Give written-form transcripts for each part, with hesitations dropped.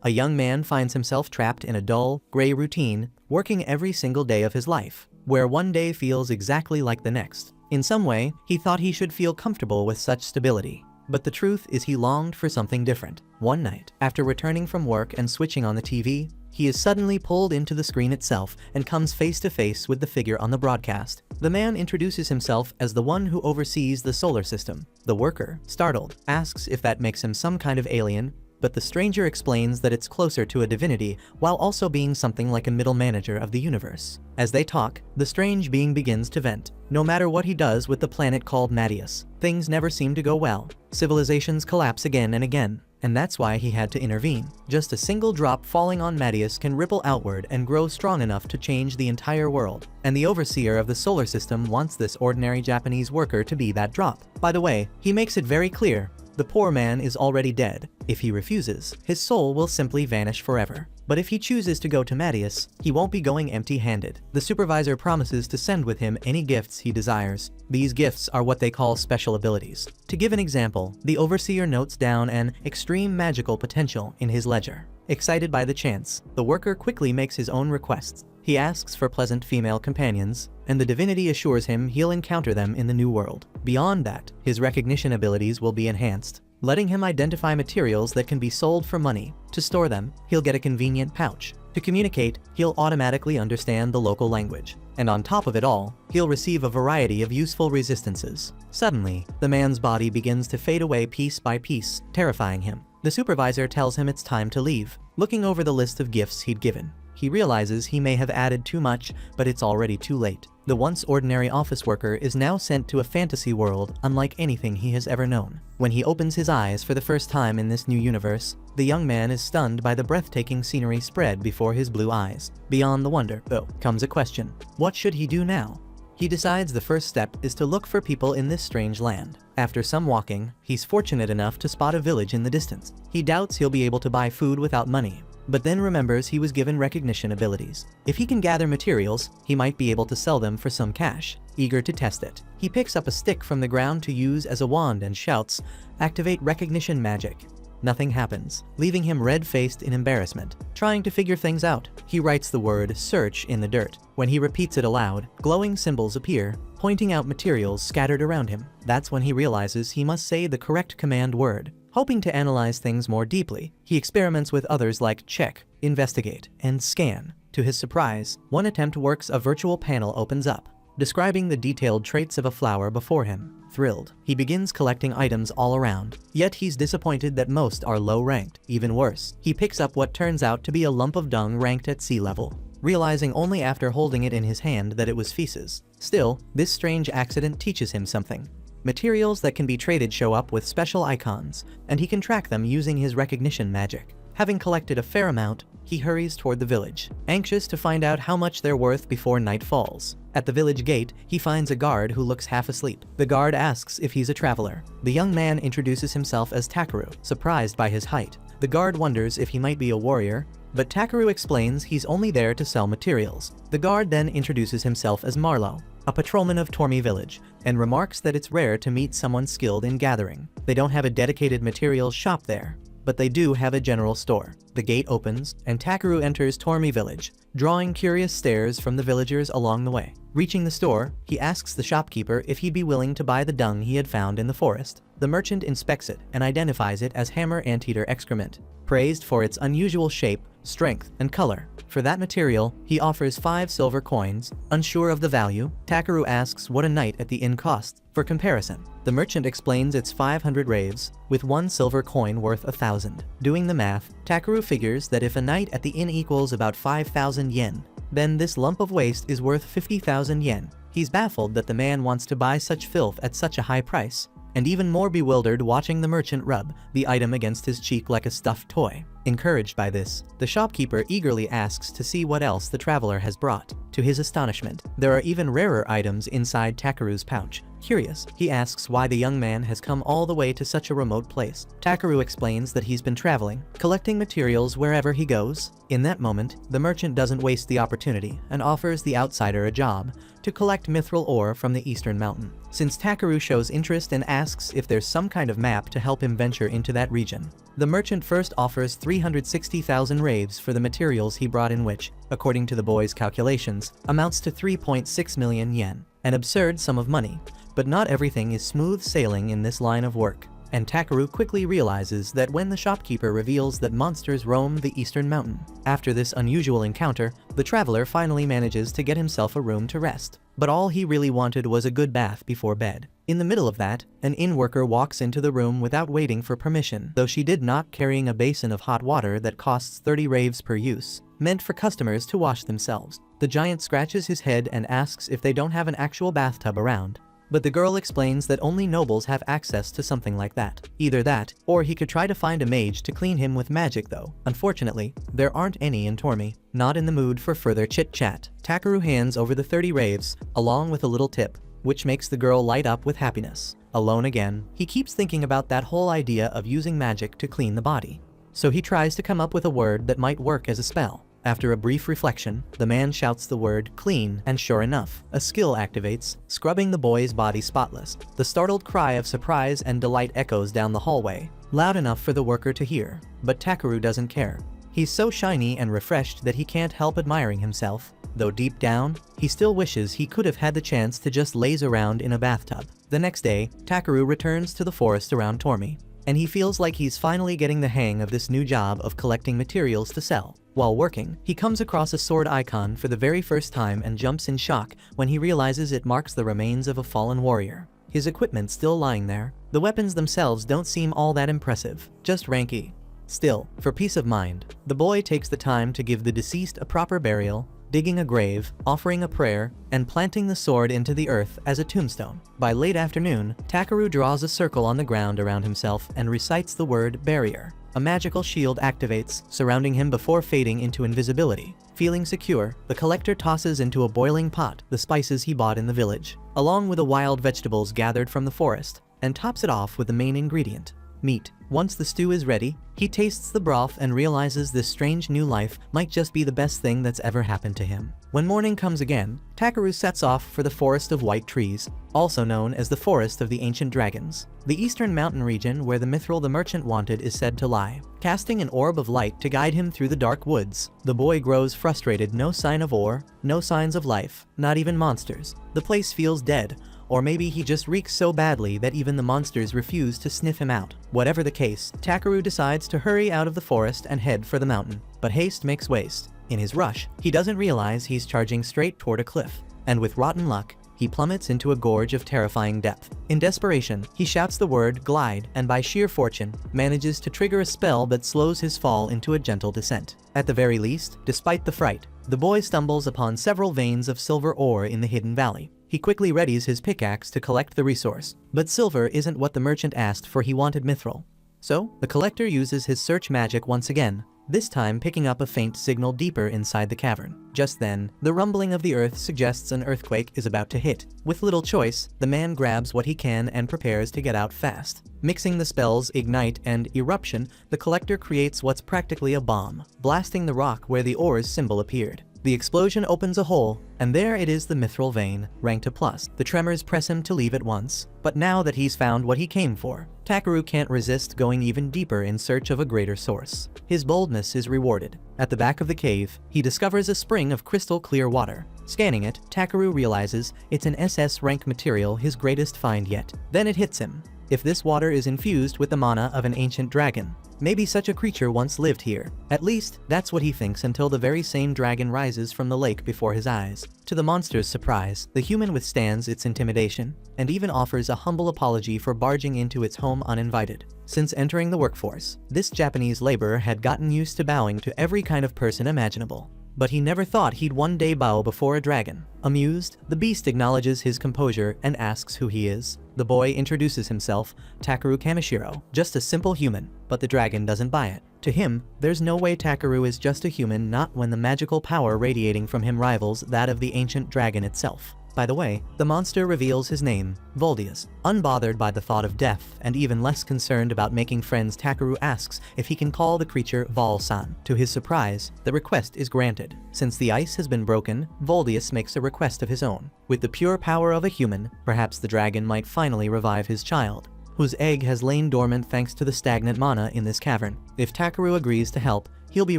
A young man finds himself trapped in a dull, gray routine, working every single day of his life, where one day feels exactly like the next. In some way, he thought he should feel comfortable with such stability. But the truth is he longed for something different. One night, after returning from work and switching on the TV, he is suddenly pulled into the screen itself and comes face to face with the figure on the broadcast. The man introduces himself as the one who oversees the solar system. The worker, startled, asks if that makes him some kind of alien, but the stranger explains that it's closer to a divinity while also being something like a middle manager of the universe. As they talk, the strange being begins to vent. No matter what he does with the planet called Madius, things never seem to go well. Civilizations collapse again and again, and that's why he had to intervene. Just a single drop falling on Madius can ripple outward and grow strong enough to change the entire world. And the overseer of the solar system wants this ordinary Japanese worker to be that drop. By the way, he makes it very clear. The poor man is already dead. If he refuses, his soul will simply vanish forever. But if he chooses to go to Madius, he won't be going empty-handed. The supervisor promises to send with him any gifts he desires. These gifts are what they call special abilities. To give an example, the overseer notes down an extreme magical potential in his ledger. Excited by the chance, the worker quickly makes his own requests. He asks for pleasant female companions, and the divinity assures him he'll encounter them in the new world. Beyond that, his recognition abilities will be enhanced, letting him identify materials that can be sold for money. To store them, he'll get a convenient pouch. To communicate, he'll automatically understand the local language. And on top of it all, he'll receive a variety of useful resistances. Suddenly, the man's body begins to fade away piece by piece, terrifying him. The supervisor tells him it's time to leave. Looking over the list of gifts he'd given, he realizes he may have added too much, but it's already too late. The once ordinary office worker is now sent to a fantasy world unlike anything he has ever known. When he opens his eyes for the first time in this new universe, the young man is stunned by the breathtaking scenery spread before his blue eyes. Beyond the wonder, though, comes a question. What should he do now? He decides the first step is to look for people in this strange land. After some walking, he's fortunate enough to spot a village in the distance. He doubts he'll be able to buy food without money, but then remembers he was given recognition abilities. If he can gather materials, he might be able to sell them for some cash. Eager to test it, he picks up a stick from the ground to use as a wand and shouts, "Activate recognition magic." Nothing happens, leaving him red-faced in embarrassment. Trying to figure things out, he writes the word "search" in the dirt. When he repeats it aloud, glowing symbols appear, pointing out materials scattered around him. That's when he realizes he must say the correct command word. Hoping to analyze things more deeply, he experiments with others like check, investigate, and scan. To his surprise, one attempt works. A virtual panel opens up, describing the detailed traits of a flower before him. Thrilled, he begins collecting items all around, yet he's disappointed that most are low-ranked. Even worse, he picks up what turns out to be a lump of dung ranked at sea level, realizing only after holding it in his hand that it was feces. Still, this strange accident teaches him something. Materials that can be traded show up with special icons, and he can track them using his recognition magic. Having collected a fair amount, he hurries toward the village, anxious to find out how much they're worth before night falls. At the village gate, he finds a guard who looks half asleep. The guard asks if he's a traveler. The young man introduces himself as Takaru, surprised by his height. The guard wonders if he might be a warrior, but Takaru explains he's only there to sell materials. The guard then introduces himself as Marlowe, a patrolman of Tormi village, and remarks that it's rare to meet someone skilled in gathering. They don't have a dedicated materials shop there, but they do have a general store. The gate opens, and Takaru enters Tormi village, drawing curious stares from the villagers along the way. Reaching the store, he asks the shopkeeper if he'd be willing to buy the dung he had found in the forest. The merchant inspects it and identifies it as hammer anteater excrement, praised for its unusual shape, strength, and color. For that material, he offers 5 silver coins. Unsure of the value, Takaru asks what a night at the inn costs. For comparison, the merchant explains it's 500 raves, with 1 silver coin worth 1,000. Doing the math, Takaru figures that if a night at the inn equals about 5,000 yen, then this lump of waste is worth 50,000 yen. He's baffled that the man wants to buy such filth at such a high price, and even more bewildered watching the merchant rub the item against his cheek like a stuffed toy. Encouraged by this, the shopkeeper eagerly asks to see what else the traveler has brought. To his astonishment, there are even rarer items inside Takeru's pouch. Curious, he asks why the young man has come all the way to such a remote place. Takeru explains that he's been traveling, collecting materials wherever he goes. In that moment, the merchant doesn't waste the opportunity and offers the outsider a job to collect mithril ore from the eastern mountain. Since Takeru shows interest and asks if there's some kind of map to help him venture into that region, the merchant first offers 360,000 raves for the materials he brought in, which, according to the boy's calculations, amounts to 3.6 million yen. An absurd sum of money. But not everything is smooth sailing in this line of work, and Takeru quickly realizes that when the shopkeeper reveals that monsters roam the eastern mountain. After this unusual encounter, the traveler finally manages to get himself a room to rest. But all he really wanted was a good bath before bed. In the middle of that, an inn worker walks into the room without waiting for permission, though she did not, carrying a basin of hot water that costs 30 raves per use, meant for customers to wash themselves. The giant scratches his head and asks if they don't have an actual bathtub around. But the girl explains that only nobles have access to something like that. Either that, or he could try to find a mage to clean him with magic though. Unfortunately, there aren't any in Tormi. Not in the mood for further chit-chat, Takeru hands over the 30 raves, along with a little tip, which makes the girl light up with happiness. Alone again, he keeps thinking about that whole idea of using magic to clean the body. So he tries to come up with a word that might work as a spell. After a brief reflection, the man shouts the word clean, and sure enough, a skill activates, scrubbing the boy's body spotless. The startled cry of surprise and delight echoes down the hallway, loud enough for the worker to hear. But Takeru doesn't care. He's so shiny and refreshed that he can't help admiring himself, though deep down, he still wishes he could have had the chance to just laze around in a bathtub. The next day, Takeru returns to the forest around Tormi, and he feels like he's finally getting the hang of this new job of collecting materials to sell. While working, he comes across a sword icon for the very first time and jumps in shock when he realizes it marks the remains of a fallen warrior. His equipment still lying there. The weapons themselves don't seem all that impressive, just ranky. Still, for peace of mind, the boy takes the time to give the deceased a proper burial, digging a grave, offering a prayer, and planting the sword into the earth as a tombstone. By late afternoon, Takeru draws a circle on the ground around himself and recites the word barrier. A magical shield activates, surrounding him before fading into invisibility. Feeling secure, the collector tosses into a boiling pot the spices he bought in the village, along with the wild vegetables gathered from the forest, and tops it off with the main ingredient, meat. Once the stew is ready, he tastes the broth and realizes this strange new life might just be the best thing that's ever happened to him. When morning comes again, Takeru sets off for the Forest of White Trees, also known as the Forest of the Ancient Dragons. The eastern mountain region where the mithril the merchant wanted is said to lie. Casting an orb of light to guide him through the dark woods, the boy grows frustrated. No sign of ore, no signs of life, not even monsters. The place feels dead. Or maybe he just reeks so badly that even the monsters refuse to sniff him out. Whatever the case, Takeru decides to hurry out of the forest and head for the mountain. But haste makes waste. In his rush, he doesn't realize he's charging straight toward a cliff. And with rotten luck, he plummets into a gorge of terrifying depth. In desperation, he shouts the word glide, and by sheer fortune, manages to trigger a spell that slows his fall into a gentle descent. At the very least, despite the fright, the boy stumbles upon several veins of silver ore in the hidden valley. He quickly readies his pickaxe to collect the resource. But silver isn't what the merchant asked for. He wanted mithril. So, the collector uses his search magic once again, this time picking up a faint signal deeper inside the cavern. Just then, the rumbling of the earth suggests an earthquake is about to hit. With little choice, the man grabs what he can and prepares to get out fast. Mixing the spells Ignite and Eruption, the collector creates what's practically a bomb, blasting the rock where the ore's symbol appeared. The explosion opens a hole, and there it is, the mithril vein, ranked a plus. The tremors press him to leave at once, but now that he's found what he came for, Takeru can't resist going even deeper in search of a greater source. His boldness is rewarded. At the back of the cave, he discovers a spring of crystal clear water. Scanning it, Takeru realizes it's an SS rank material, his greatest find yet. Then it hits him. If this water is infused with the mana of an ancient dragon, maybe such a creature once lived here. At least, that's what he thinks until the very same dragon rises from the lake before his eyes. To the monster's surprise, the human withstands its intimidation, and even offers a humble apology for barging into its home uninvited. Since entering the workforce, this Japanese laborer had gotten used to bowing to every kind of person imaginable. But he never thought he'd one day bow before a dragon. Amused, the beast acknowledges his composure and asks who he is. The boy introduces himself, Takeru Kamishiro, just a simple human, but the dragon doesn't buy it. To him, there's no way Takeru is just a human, not when the magical power radiating from him rivals that of the ancient dragon itself. By the way, the monster reveals his name, Voldius. Unbothered by the thought of death and even less concerned about making friends, Takeru asks if he can call the creature Vol-san. To his surprise, the request is granted. Since the ice has been broken, Voldius makes a request of his own. With the pure power of a human, perhaps the dragon might finally revive his child, whose egg has lain dormant thanks to the stagnant mana in this cavern. If Takeru agrees to help, he'll be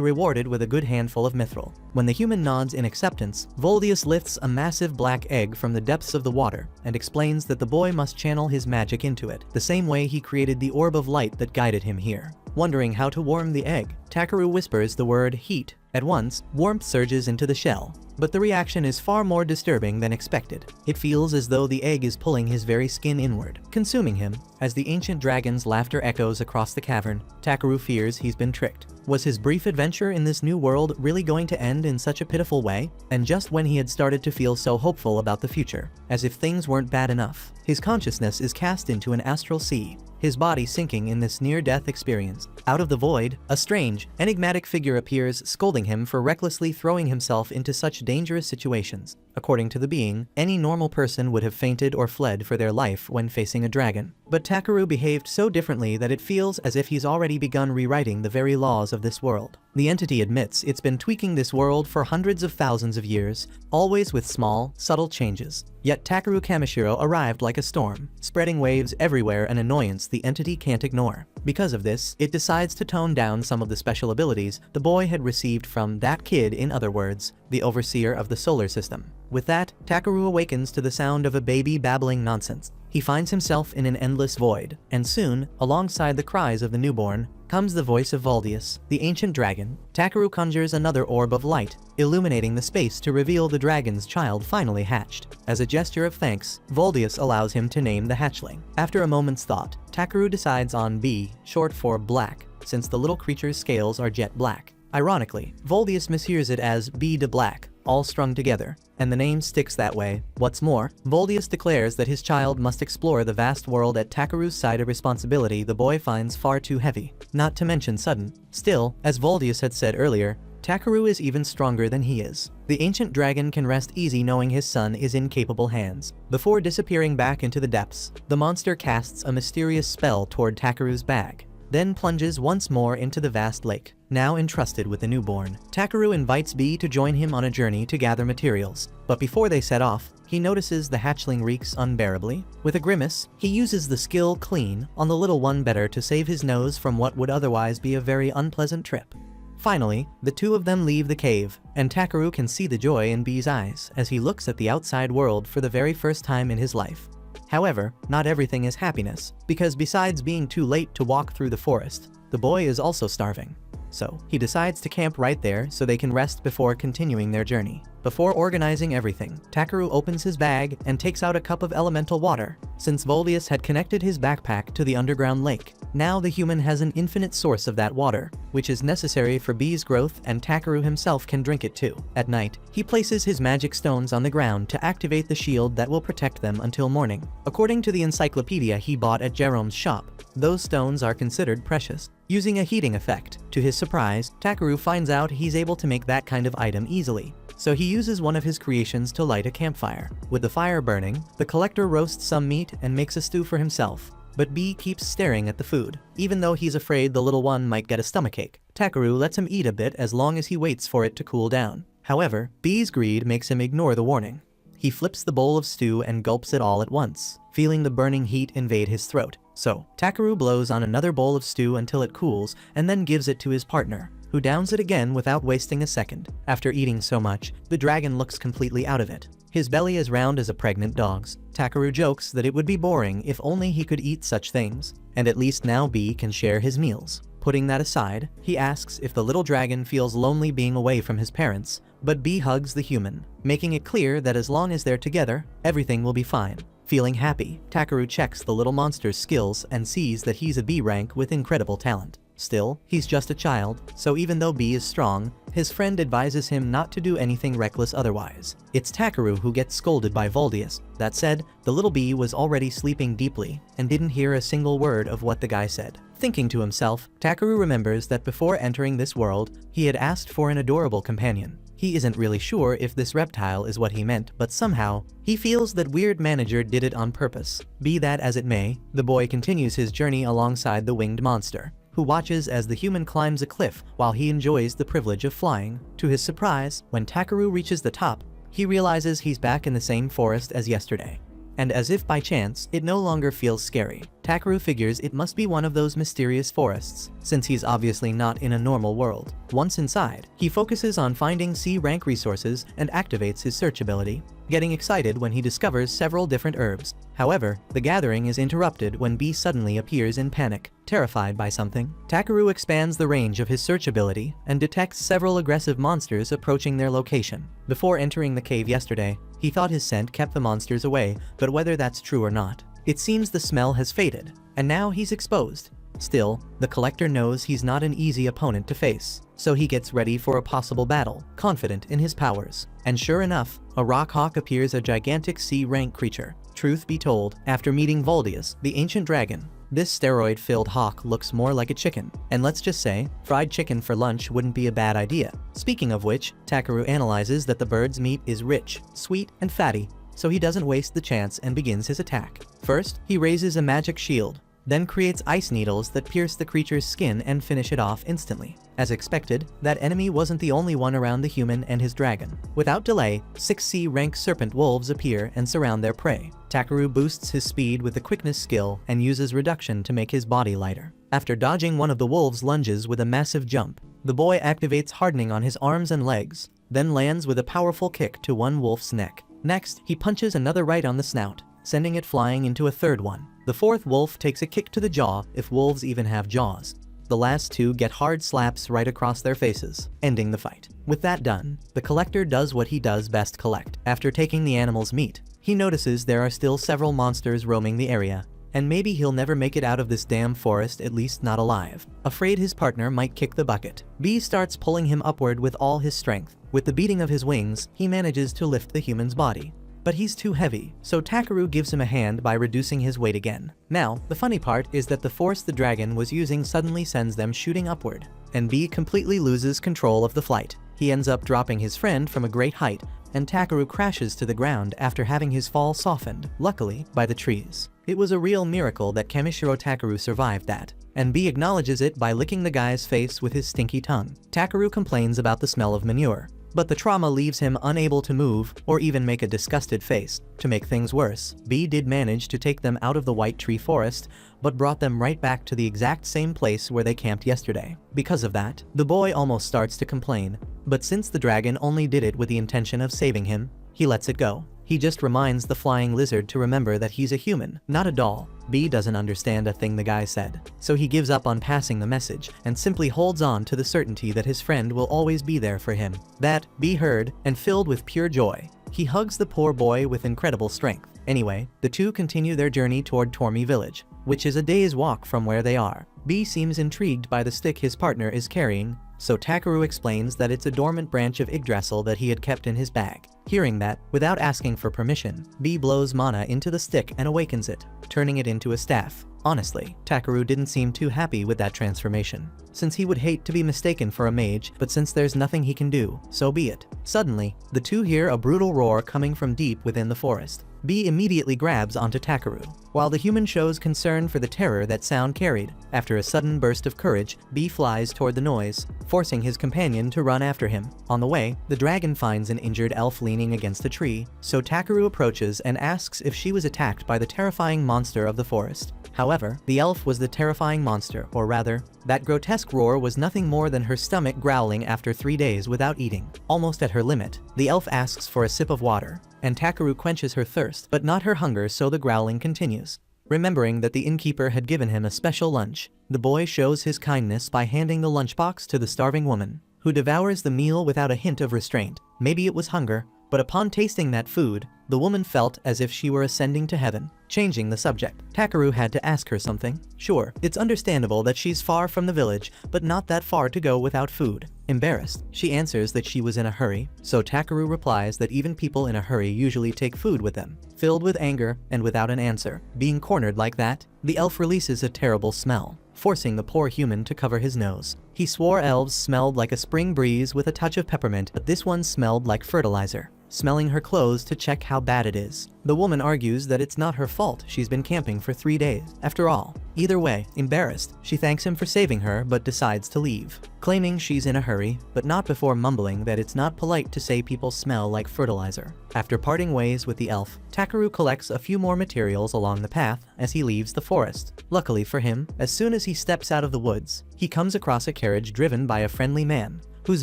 rewarded with a good handful of mithril. When the human nods in acceptance, Voldius lifts a massive black egg from the depths of the water and explains that the boy must channel his magic into it, the same way he created the orb of light that guided him here. Wondering how to warm the egg, Takeru whispers the word heat. At once, warmth surges into the shell, but the reaction is far more disturbing than expected. It feels as though the egg is pulling his very skin inward, consuming him. As the ancient dragon's laughter echoes across the cavern, Takeru fears he's been tricked. Was his brief adventure in this new world really going to end in such a pitiful way? And just when he had started to feel so hopeful about the future, as if things weren't bad enough, his consciousness is cast into an astral sea, his body sinking in this near-death experience. Out of the void, a strange, enigmatic figure appears, scolding him for recklessly throwing himself into such dangerous situations. According to the being, any normal person would have fainted or fled for their life when facing a dragon. But Takeru behaved so differently that it feels as if he's already begun rewriting the very laws of this world. The entity admits it's been tweaking this world for hundreds of thousands of years, always with small, subtle changes. Yet Takeru Kamishiro arrived like a storm, spreading waves everywhere, an annoyance the entity can't ignore. Because of this, it decides to tone down some of the special abilities the boy had received from that kid, in other words, the overseer of the solar system. With that, Takeru awakens to the sound of a baby babbling nonsense. He finds himself in an endless void, and soon, alongside the cries of the newborn, comes the voice of Voldius, the ancient dragon. Takeru conjures another orb of light, illuminating the space to reveal the dragon's child finally hatched. As a gesture of thanks, Voldius allows him to name the hatchling. After a moment's thought, Takeru decides on B, short for black, since the little creature's scales are jet black. Ironically, Voldius mishears it as B de Black, all strung together, and the name sticks that way. What's more, Voldius declares that his child must explore the vast world at Takeru's side, a responsibility the boy finds far too heavy, not to mention sudden. Still, as Voldius had said earlier, Takeru is even stronger than he is. The ancient dragon can rest easy knowing his son is in capable hands. Before disappearing back into the depths, the monster casts a mysterious spell toward Takeru's bag, then plunges once more into the vast lake, now entrusted with the newborn. Takeru invites B to join him on a journey to gather materials, but before they set off, he notices the hatchling reeks unbearably. With a grimace, he uses the skill Clean on the little one better to save his nose from what would otherwise be a very unpleasant trip. Finally, the two of them leave the cave, and Takeru can see the joy in B's eyes as he looks at the outside world for the very first time in his life. However, not everything is happiness, because besides being too late to walk through the forest, the boy is also starving. So, he decides to camp right there so they can rest before continuing their journey. Before organizing everything, Takeru opens his bag and takes out a cup of elemental water. Since Voldius had connected his backpack to the underground lake, now the human has an infinite source of that water, which is necessary for B's growth, and Takeru himself can drink it too. At night, he places his magic stones on the ground to activate the shield that will protect them until morning. According to the encyclopedia he bought at Jerome's shop, those stones are considered precious. Using a heating effect, to his surprise, Takeru finds out he's able to make that kind of item easily. So he uses one of his creations to light a campfire. With the fire burning, the collector roasts some meat and makes a stew for himself. But B keeps staring at the food, even though he's afraid the little one might get a stomachache. Takeru lets him eat a bit as long as he waits for it to cool down. However, B's greed makes him ignore the warning. He flips the bowl of stew and gulps it all at once, feeling the burning heat invade his throat. So, Takeru blows on another bowl of stew until it cools and then gives it to his partner, who downs it again without wasting a second. After eating so much, the dragon looks completely out of it. His belly is round as a pregnant dog's. Takeru jokes that it would be boring if only he could eat such things, and at least now B can share his meals. Putting that aside, he asks if the little dragon feels lonely being away from his parents, but B hugs the human, making it clear that as long as they're together, everything will be fine. Feeling happy, Takeru checks the little monster's skills and sees that he's a B rank with incredible talent. Still, he's just a child, so even though B is strong, his friend advises him not to do anything reckless otherwise. It's Takaru who gets scolded by Voldius. That said, the little B was already sleeping deeply and didn't hear a single word of what the guy said. Thinking to himself, Takaru remembers that before entering this world, he had asked for an adorable companion. He isn't really sure if this reptile is what he meant, but somehow, he feels that weird manager did it on purpose. Be that as it may, the boy continues his journey alongside the winged monster, who watches as the human climbs a cliff while he enjoys the privilege of flying. To his surprise, when Takaru reaches the top, he realizes he's back in the same forest as yesterday. And as if by chance, it no longer feels scary. Takaru figures it must be one of those mysterious forests, since he's obviously not in a normal world. Once inside, he focuses on finding C-rank resources and activates his search ability, getting excited when he discovers several different herbs. However, the gathering is interrupted when B suddenly appears in panic. Terrified by something, Takaru expands the range of his search ability and detects several aggressive monsters approaching their location. Before entering the cave yesterday, he thought his scent kept the monsters away, but whether that's true or not, it seems the smell has faded, and now he's exposed. Still, the collector knows he's not an easy opponent to face, so he gets ready for a possible battle, confident in his powers. And sure enough, a rock hawk appears, a gigantic C-rank creature. Truth be told, after meeting Voldius, the ancient dragon, this steroid-filled hawk looks more like a chicken. And let's just say, fried chicken for lunch wouldn't be a bad idea. Speaking of which, Takaru analyzes that the bird's meat is rich, sweet, and fatty, so he doesn't waste the chance and begins his attack. First, he raises a magic shield, then creates ice needles that pierce the creature's skin and finish it off instantly. As expected, that enemy wasn't the only one around the human and his dragon. Without delay, 6 C-rank serpent wolves appear and surround their prey. Takaru boosts his speed with the quickness skill and uses reduction to make his body lighter. After dodging one of the wolves' lunges with a massive jump, the boy activates hardening on his arms and legs, then lands with a powerful kick to one wolf's neck. Next, he punches another right on the snout, sending it flying into a third one. The fourth wolf takes a kick to the jaw, if wolves even have jaws. The last two get hard slaps right across their faces, ending the fight. With that done, the collector does what he does best: collect. After taking the animal's meat, he notices there are still several monsters roaming the area, and maybe he'll never make it out of this damn forest, at least not alive. Afraid his partner might kick the bucket, B starts pulling him upward with all his strength. With the beating of his wings, he manages to lift the human's body. But he's too heavy, so Takaru gives him a hand by reducing his weight again. Now, the funny part is that the force the dragon was using suddenly sends them shooting upward, and B completely loses control of the flight. He ends up dropping his friend from a great height, and Takaru crashes to the ground after having his fall softened, luckily, by the trees. It was a real miracle that Kamishiro Takaru survived that, and B acknowledges it by licking the guy's face with his stinky tongue. Takaru complains about the smell of manure, but the trauma leaves him unable to move or even make a disgusted face. To make things worse, B did manage to take them out of the White Tree Forest, but brought them right back to the exact same place where they camped yesterday. Because of that, the boy almost starts to complain, but since the dragon only did it with the intention of saving him, he lets it go. He just reminds the flying lizard to remember that he's a human, not a doll. B doesn't understand a thing the guy said, so he gives up on passing the message and simply holds on to the certainty that his friend will always be there for him. That, B heard, and filled with pure joy, he hugs the poor boy with incredible strength. Anyway, the two continue their journey toward Tormi village, which is a day's walk from where they are. B seems intrigued by the stick his partner is carrying, so Takaru explains that it's a dormant branch of Yggdrasil that he had kept in his bag. Hearing that, without asking for permission, B blows mana into the stick and awakens it, turning it into a staff. Honestly, Takaru didn't seem too happy with that transformation, since he would hate to be mistaken for a mage, but since there's nothing he can do, so be it. Suddenly, the two hear a brutal roar coming from deep within the forest. B immediately grabs onto Takaru, while the human shows concern for the terror that sound carried. After a sudden burst of courage, B flies toward the noise, forcing his companion to run after him. On the way, the dragon finds an injured elf leaning against a tree, so Takaru approaches and asks if she was attacked by the terrifying monster of the forest. However, the elf was the terrifying monster, or rather, that grotesque roar was nothing more than her stomach growling after 3 days without eating. Almost at her limit, the elf asks for a sip of water, and Takaru quenches her thirst, but not her hunger, so the growling continues. Remembering that the innkeeper had given him a special lunch, the boy shows his kindness by handing the lunchbox to the starving woman, who devours the meal without a hint of restraint. Maybe it was hunger, But upon tasting that food, the woman felt as if she were ascending to heaven. Changing the subject, Takaru had to ask her something. Sure, it's understandable that she's far from the village, but not that far to go without food. Embarrassed, she answers that she was in a hurry, so Takaru replies that even people in a hurry usually take food with them. Filled with anger and without an answer, being cornered like that, the elf releases a terrible smell, forcing the poor human to cover his nose. He swore elves smelled like a spring breeze with a touch of peppermint, but this one smelled like fertilizer. Smelling her clothes to check how bad it is, the woman argues that it's not her fault, she's been camping for 3 days. After all, either way, embarrassed, she thanks him for saving her but decides to leave, claiming she's in a hurry, but not before mumbling that it's not polite to say people smell like fertilizer. After parting ways with the elf, Takaru collects a few more materials along the path as he leaves the forest. Luckily for him, as soon as he steps out of the woods, he comes across a carriage driven by a friendly man, whose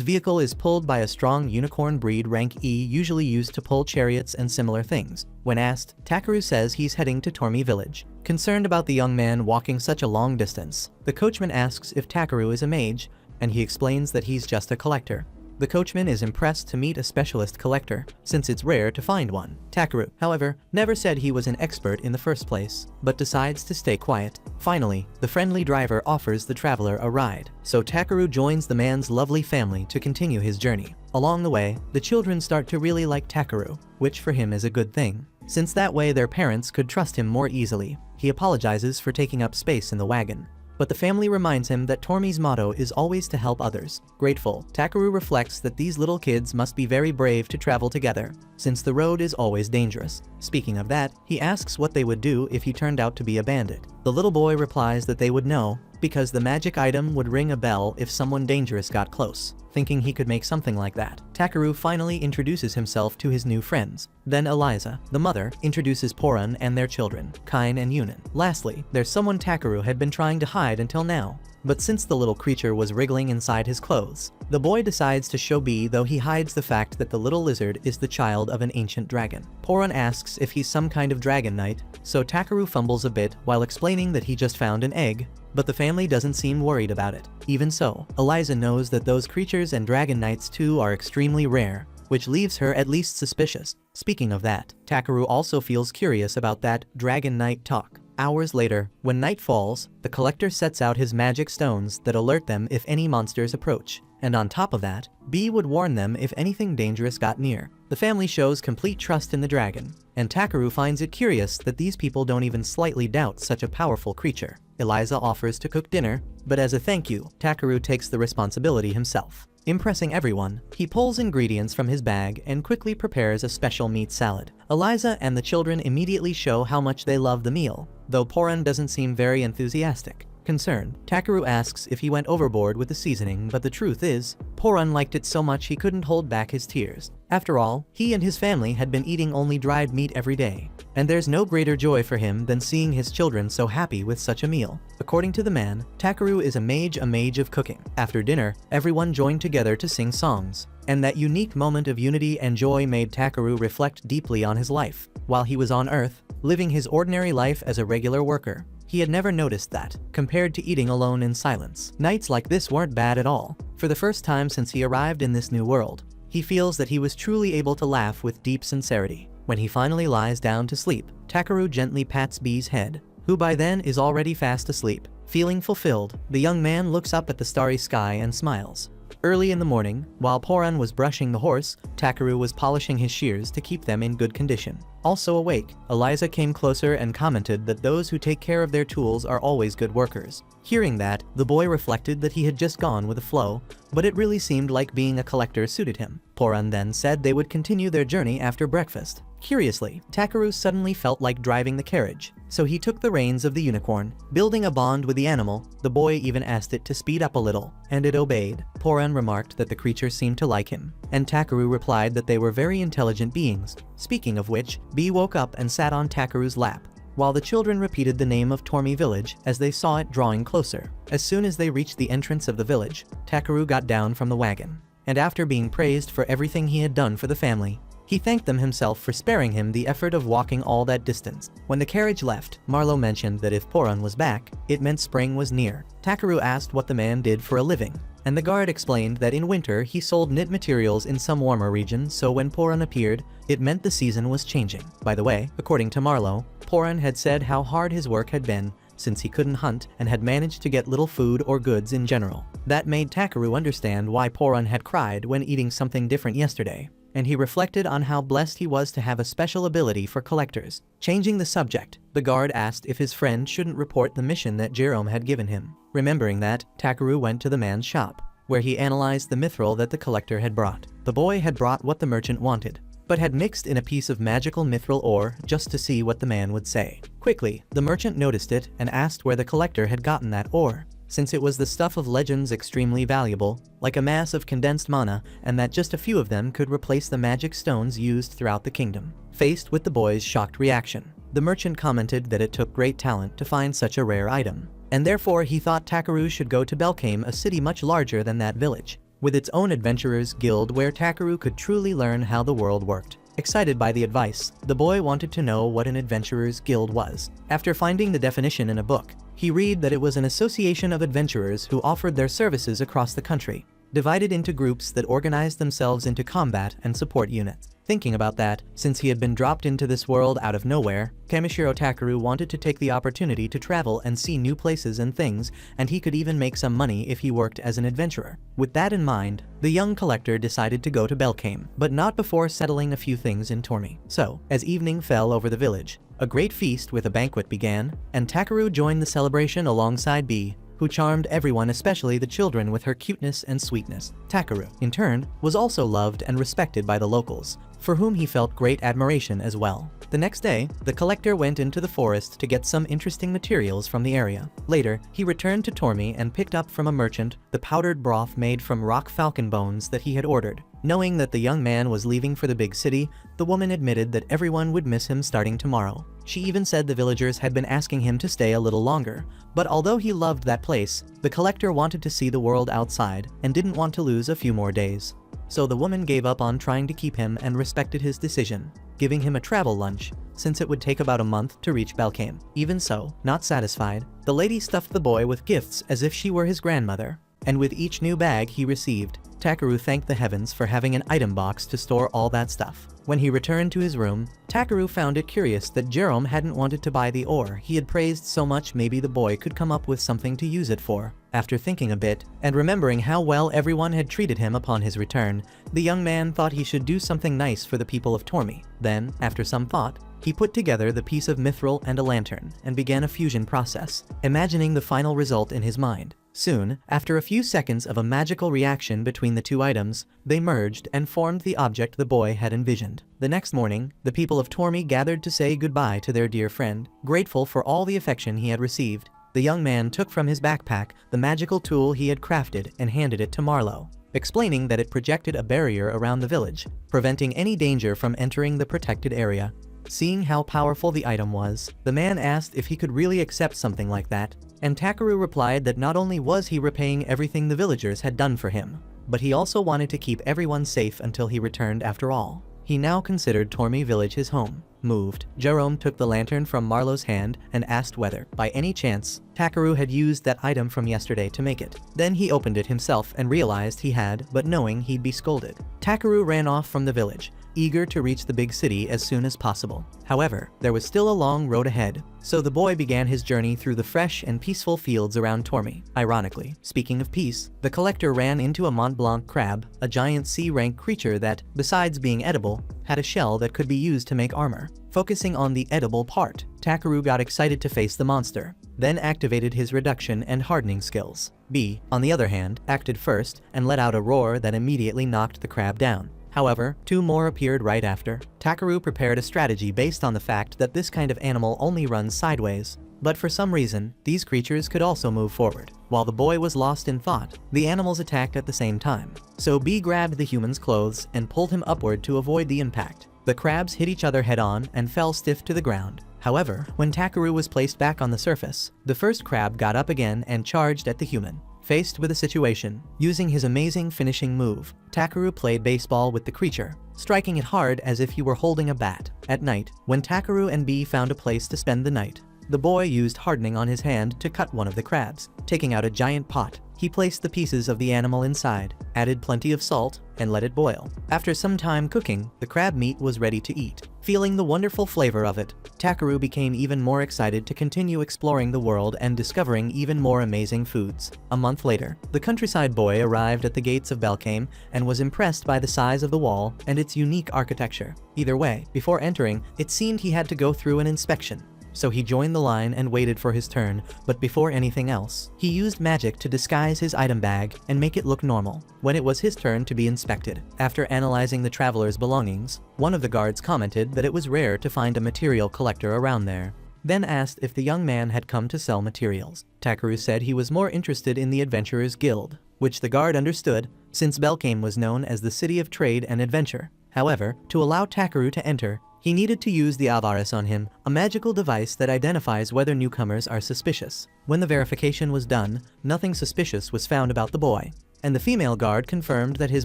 vehicle is pulled by a strong unicorn breed rank E usually used to pull chariots and similar things. When asked, Takaru says he's heading to Tormi village. Concerned about the young man walking such a long distance, the coachman asks if Takaru is a mage, and he explains that he's just a collector. The coachman is impressed to meet a specialist collector, since it's rare to find one. Takaru, however, never said he was an expert in the first place, but decides to stay quiet. Finally, the friendly driver offers the traveler a ride, so Takaru joins the man's lovely family to continue his journey. Along the way, the children start to really like Takaru, which for him is a good thing, since that way their parents could trust him more easily. He apologizes for taking up space in the wagon, but the family reminds him that Tormi's motto is always to help others. Grateful, Takaru reflects that these little kids must be very brave to travel together, since the road is always dangerous. Speaking of that, he asks what they would do if he turned out to be a bandit. The little boy replies that they would know, because the magic item would ring a bell if someone dangerous got close. Thinking he could make something like that, Takaru finally introduces himself to his new friends. Then Eliza, the mother, introduces Poran and their children, Kain and Yunin. Lastly, there's someone Takaru had been trying to hide until now, but since the little creature was wriggling inside his clothes, the boy decides to show B, though he hides the fact that the little lizard is the child of an ancient dragon. Poran asks if he's some kind of dragon knight, so Takaru fumbles a bit while explaining that he just found an egg, but the family doesn't seem worried about it. Even so, Eliza knows that those creatures and dragon knights too are extremely rare, which leaves her at least suspicious. Speaking of that, Takaru also feels curious about that dragon knight talk. Hours later, when night falls, the collector sets out his magic stones that alert them if any monsters approach, and on top of that, B would warn them if anything dangerous got near. The family shows complete trust in the dragon, and Takaru finds it curious that these people don't even slightly doubt such a powerful creature. Eliza offers to cook dinner, but as a thank you, Takaru takes the responsibility himself. Impressing everyone, he pulls ingredients from his bag and quickly prepares a special meat salad. Eliza and the children immediately show how much they love the meal, though Poran doesn't seem very enthusiastic. Concerned, Takaru asks if he went overboard with the seasoning, but the truth is, Poran liked it so much he couldn't hold back his tears. After all, he and his family had been eating only dried meat every day, and there's no greater joy for him than seeing his children so happy with such a meal. According to the man, Takaru is a mage of cooking. After dinner, everyone joined together to sing songs, and that unique moment of unity and joy made Takaru reflect deeply on his life. While he was on Earth, living his ordinary life as a regular worker, he had never noticed that, compared to eating alone in silence, nights like this weren't bad at all. For the first time since he arrived in this new world, he feels that he was truly able to laugh with deep sincerity. When he finally lies down to sleep, Takaru gently pats B's head, who by then is already fast asleep. Feeling fulfilled, the young man looks up at the starry sky and smiles. Early in the morning, while Poran was brushing the horse, Takaru was polishing his shears to keep them in good condition. Also awake, Eliza came closer and commented that those who take care of their tools are always good workers. Hearing that, the boy reflected that he had just gone with the flow, but it really seemed like being a collector suited him. Poran then said they would continue their journey after breakfast. Curiously, Takaru suddenly felt like driving the carriage, so he took the reins of the unicorn. Building a bond with the animal, the boy even asked it to speed up a little, and it obeyed. Poran remarked that the creature seemed to like him, and Takaru replied that they were very intelligent beings. Speaking of which, B woke up and sat on Takaru's lap, while the children repeated the name of Tormi village as they saw it drawing closer. As soon as they reached the entrance of the village, Takaru got down from the wagon, and after being praised for everything he had done for the family, He thanked them himself for sparing him the effort of walking all that distance. When the carriage left, Marlowe mentioned that if Poran was back, it meant spring was near. Takaru asked what the man did for a living, and the guard explained that in winter he sold knit materials in some warmer region, so when Poran appeared, it meant the season was changing. By the way, according to Marlowe, Poran had said how hard his work had been since he couldn't hunt and had managed to get little food or goods in general. That made Takaru understand why Poran had cried when eating something different yesterday, and he reflected on how blessed he was to have a special ability for collectors. Changing the subject, the guard asked if his friend shouldn't report the mission that Jerome had given him. Remembering that, Takaru went to the man's shop, where he analyzed the mithril that the collector had brought. The boy had brought what the merchant wanted, but had mixed in a piece of magical mithril ore just to see what the man would say. Quickly, the merchant noticed it and asked where the collector had gotten that ore, since it was the stuff of legends extremely valuable, like a mass of condensed mana, and that just a few of them could replace the magic stones used throughout the kingdom. Faced with the boy's shocked reaction, the merchant commented that it took great talent to find such a rare item, and therefore he thought Takaru should go to Belkame, a city much larger than that village, with its own adventurers guild where Takaru could truly learn how the world worked. Excited by the advice, the boy wanted to know what an adventurers guild was. After finding the definition in a book, he read that it was an association of adventurers who offered their services across the country, divided into groups that organized themselves into combat and support units. Thinking about that, since he had been dropped into this world out of nowhere, Kamishiro Takaru wanted to take the opportunity to travel and see new places and things, and he could even make some money if he worked as an adventurer. With that in mind, the young collector decided to go to Belkame, but not before settling a few things in Tormi. So, as evening fell over the village, a great feast with a banquet began, and Takaru joined the celebration alongside B, who charmed everyone, especially the children, with her cuteness and sweetness. Takaru, in turn, was also loved and respected by the locals, for whom he felt great admiration as well. The next day, the collector went into the forest to get some interesting materials from the area. Later, he returned to Tormi and picked up from a merchant the powdered broth made from rock falcon bones that he had ordered. Knowing that the young man was leaving for the big city, the woman admitted that everyone would miss him starting tomorrow. She even said the villagers had been asking him to stay a little longer, but although he loved that place, the collector wanted to see the world outside and didn't want to lose a few more days. So the woman gave up on trying to keep him and respected his decision, giving him a travel lunch, since it would take about a month to reach Belkame. Even so, not satisfied, the lady stuffed the boy with gifts as if she were his grandmother, and with each new bag he received, Takaru thanked the heavens for having an item box to store all that stuff. When he returned to his room, Takaru found it curious that Jerome hadn't wanted to buy the ore he had praised so much. Maybe the boy could come up with something to use it for. After thinking a bit, and remembering how well everyone had treated him upon his return, the young man thought he should do something nice for the people of Tormi. Then, after some thought, he put together the piece of mithril and a lantern, and began a fusion process, imagining the final result in his mind. Soon, after a few seconds of a magical reaction between the two items, they merged and formed the object the boy had envisioned. The next morning, the people of Tormi gathered to say goodbye to their dear friend. Grateful for all the affection he had received, the young man took from his backpack the magical tool he had crafted and handed it to Marlowe, explaining that it projected a barrier around the village, preventing any danger from entering the protected area. Seeing how powerful the item was, the man asked if he could really accept something like that, and Takaru replied that not only was he repaying everything the villagers had done for him, but he also wanted to keep everyone safe until he returned after all. He now considered Tormi village his home. Moved, Jerome took the lantern from Marlowe's hand and asked whether, by any chance, Takaru had used that item from yesterday to make it. Then he opened it himself and realized he had, but knowing he'd be scolded. Takaru ran off from the village, eager to reach the big city as soon as possible. However, there was still a long road ahead, so the boy began his journey through the fresh and peaceful fields around Tormi. Ironically, speaking of peace, the collector ran into a Mont Blanc crab, a giant C-rank creature that, besides being edible, had a shell that could be used to make armor. Focusing on the edible part, Takaru got excited to face the monster, then activated his reduction and hardening skills. B, on the other hand, acted first and let out a roar that immediately knocked the crab down. However, two more appeared right after. Takaru prepared a strategy based on the fact that this kind of animal only runs sideways, but for some reason, these creatures could also move forward. While the boy was lost in thought, the animals attacked at the same time. So B grabbed the human's clothes and pulled him upward to avoid the impact. The crabs hit each other head-on and fell stiff to the ground. However, when Takaru was placed back on the surface, the first crab got up again and charged at the human. Faced with a situation, using his amazing finishing move, Takaru played baseball with the creature, striking it hard as if he were holding a bat. At night, when Takeru and B found a place to spend the night, the boy used hardening on his hand to cut one of the crabs. Taking out a giant pot, he placed the pieces of the animal inside, added plenty of salt, and let it boil. After some time cooking, the crab meat was ready to eat. Feeling the wonderful flavor of it, Takeru became even more excited to continue exploring the world and discovering even more amazing foods. A month later, the countryside boy arrived at the gates of Belkane and was impressed by the size of the wall and its unique architecture. Either way, before entering, it seemed he had to go through an inspection. So he joined the line and waited for his turn, but before anything else, he used magic to disguise his item bag and make it look normal. When it was his turn to be inspected, after analyzing the traveler's belongings, one of the guards commented that it was rare to find a material collector around there. Then asked if the young man had come to sell materials. Takeru said he was more interested in the Adventurers Guild, which the guard understood, since Belkane was known as the city of trade and adventure. However, to allow Takeru to enter, he needed to use the Avaris on him, a magical device that identifies whether newcomers are suspicious. When the verification was done, nothing suspicious was found about the boy, and the female guard confirmed that his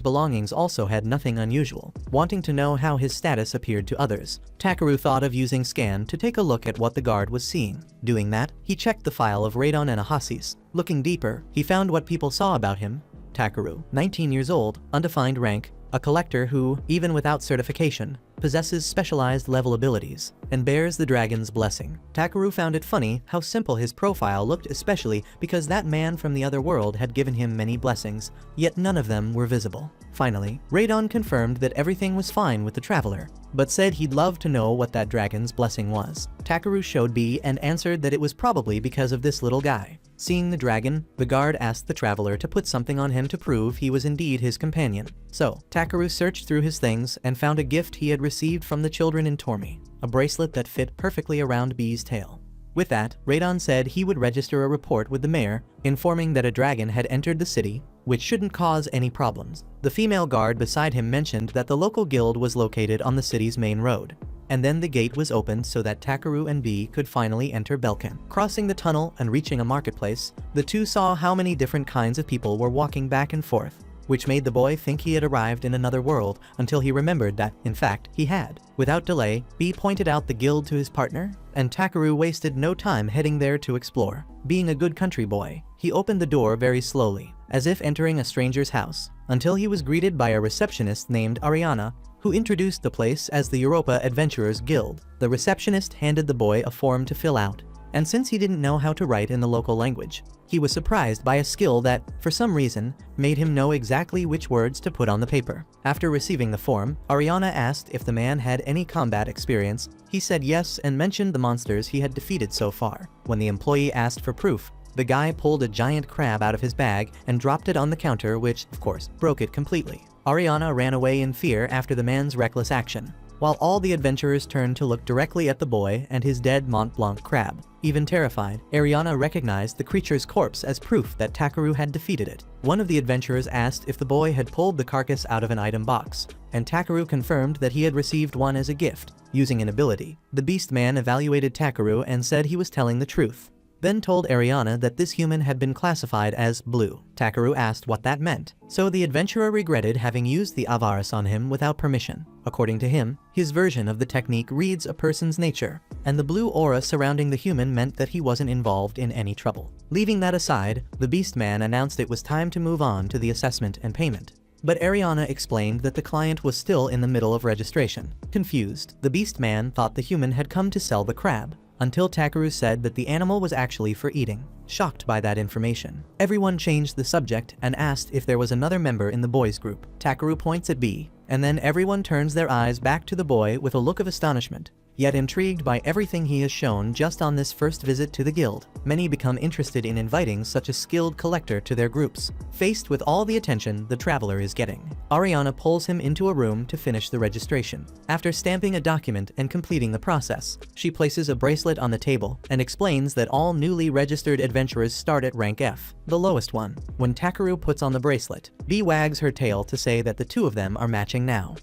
belongings also had nothing unusual. Wanting to know how his status appeared to others, Takeru thought of using Scan to take a look at what the guard was seeing. Doing that, he checked the file of Radon and Ahasis. Looking deeper, he found what people saw about him. Takeru, 19 years old, undefined rank, a collector who, even without certification, possesses specialized level abilities, and bears the dragon's blessing. Takeru found it funny how simple his profile looked, especially because that man from the other world had given him many blessings, yet none of them were visible. Finally, Radon confirmed that everything was fine with the traveler, but said he'd love to know what that dragon's blessing was. Takeru showed B and answered that it was probably because of this little guy. Seeing the dragon, the guard asked the traveler to put something on him to prove he was indeed his companion. So, Takeru searched through his things and found a gift he had received from the children in Tormi, a bracelet that fit perfectly around B's tail. With that, Radon said he would register a report with the mayor, informing that a dragon had entered the city, which shouldn't cause any problems. The female guard beside him mentioned that the local guild was located on the city's main road. And then the gate was opened so that Takeru and B could finally enter Belkane. Crossing the tunnel and reaching a marketplace, the two saw how many different kinds of people were walking back and forth, which made the boy think he had arrived in another world until he remembered that, in fact, he had. Without delay, B pointed out the guild to his partner, and Takeru wasted no time heading there to explore. Being a good country boy, he opened the door very slowly, as if entering a stranger's house, until he was greeted by a receptionist named Ariana, who introduced the place as the Europa Adventurers Guild. The receptionist handed the boy a form to fill out, and since he didn't know how to write in the local language, he was surprised by a skill that, for some reason, made him know exactly which words to put on the paper. After receiving the form, Ariana asked if the man had any combat experience. He said yes and mentioned the monsters he had defeated so far. When the employee asked for proof, the guy pulled a giant crab out of his bag and dropped it on the counter, which, of course, broke it completely. Ariana ran away in fear after the man's reckless action, while all the adventurers turned to look directly at the boy and his dead Mont Blanc crab. Even terrified, Ariana recognized the creature's corpse as proof that Takeru had defeated it. One of the adventurers asked if the boy had pulled the carcass out of an item box, and Takeru confirmed that he had received one as a gift. Using an ability, the beast man evaluated Takeru and said he was telling the truth, then told Ariana that this human had been classified as blue. Takeru asked what that meant, so the adventurer regretted having used the Avaris on him without permission. According to him, his version of the technique reads a person's nature, and the blue aura surrounding the human meant that he wasn't involved in any trouble. Leaving that aside, the beast man announced it was time to move on to the assessment and payment. But Ariana explained that the client was still in the middle of registration. Confused, the beast man thought the human had come to sell the crab, until Takeru said that the animal was actually for eating. Shocked by that information, everyone changed the subject and asked if there was another member in the boys group. Takeru points at B, and then everyone turns their eyes back to the boy with a look of astonishment. Yet intrigued by everything he has shown just on this first visit to the guild, many become interested in inviting such a skilled collector to their groups. Faced with all the attention the traveler is getting, Ariana pulls him into a room to finish the registration. After stamping a document and completing the process, she places a bracelet on the table and explains that all newly registered adventurers start at rank F, the lowest one. When Takeru puts on the bracelet, B wags her tail to say that the two of them are matching now.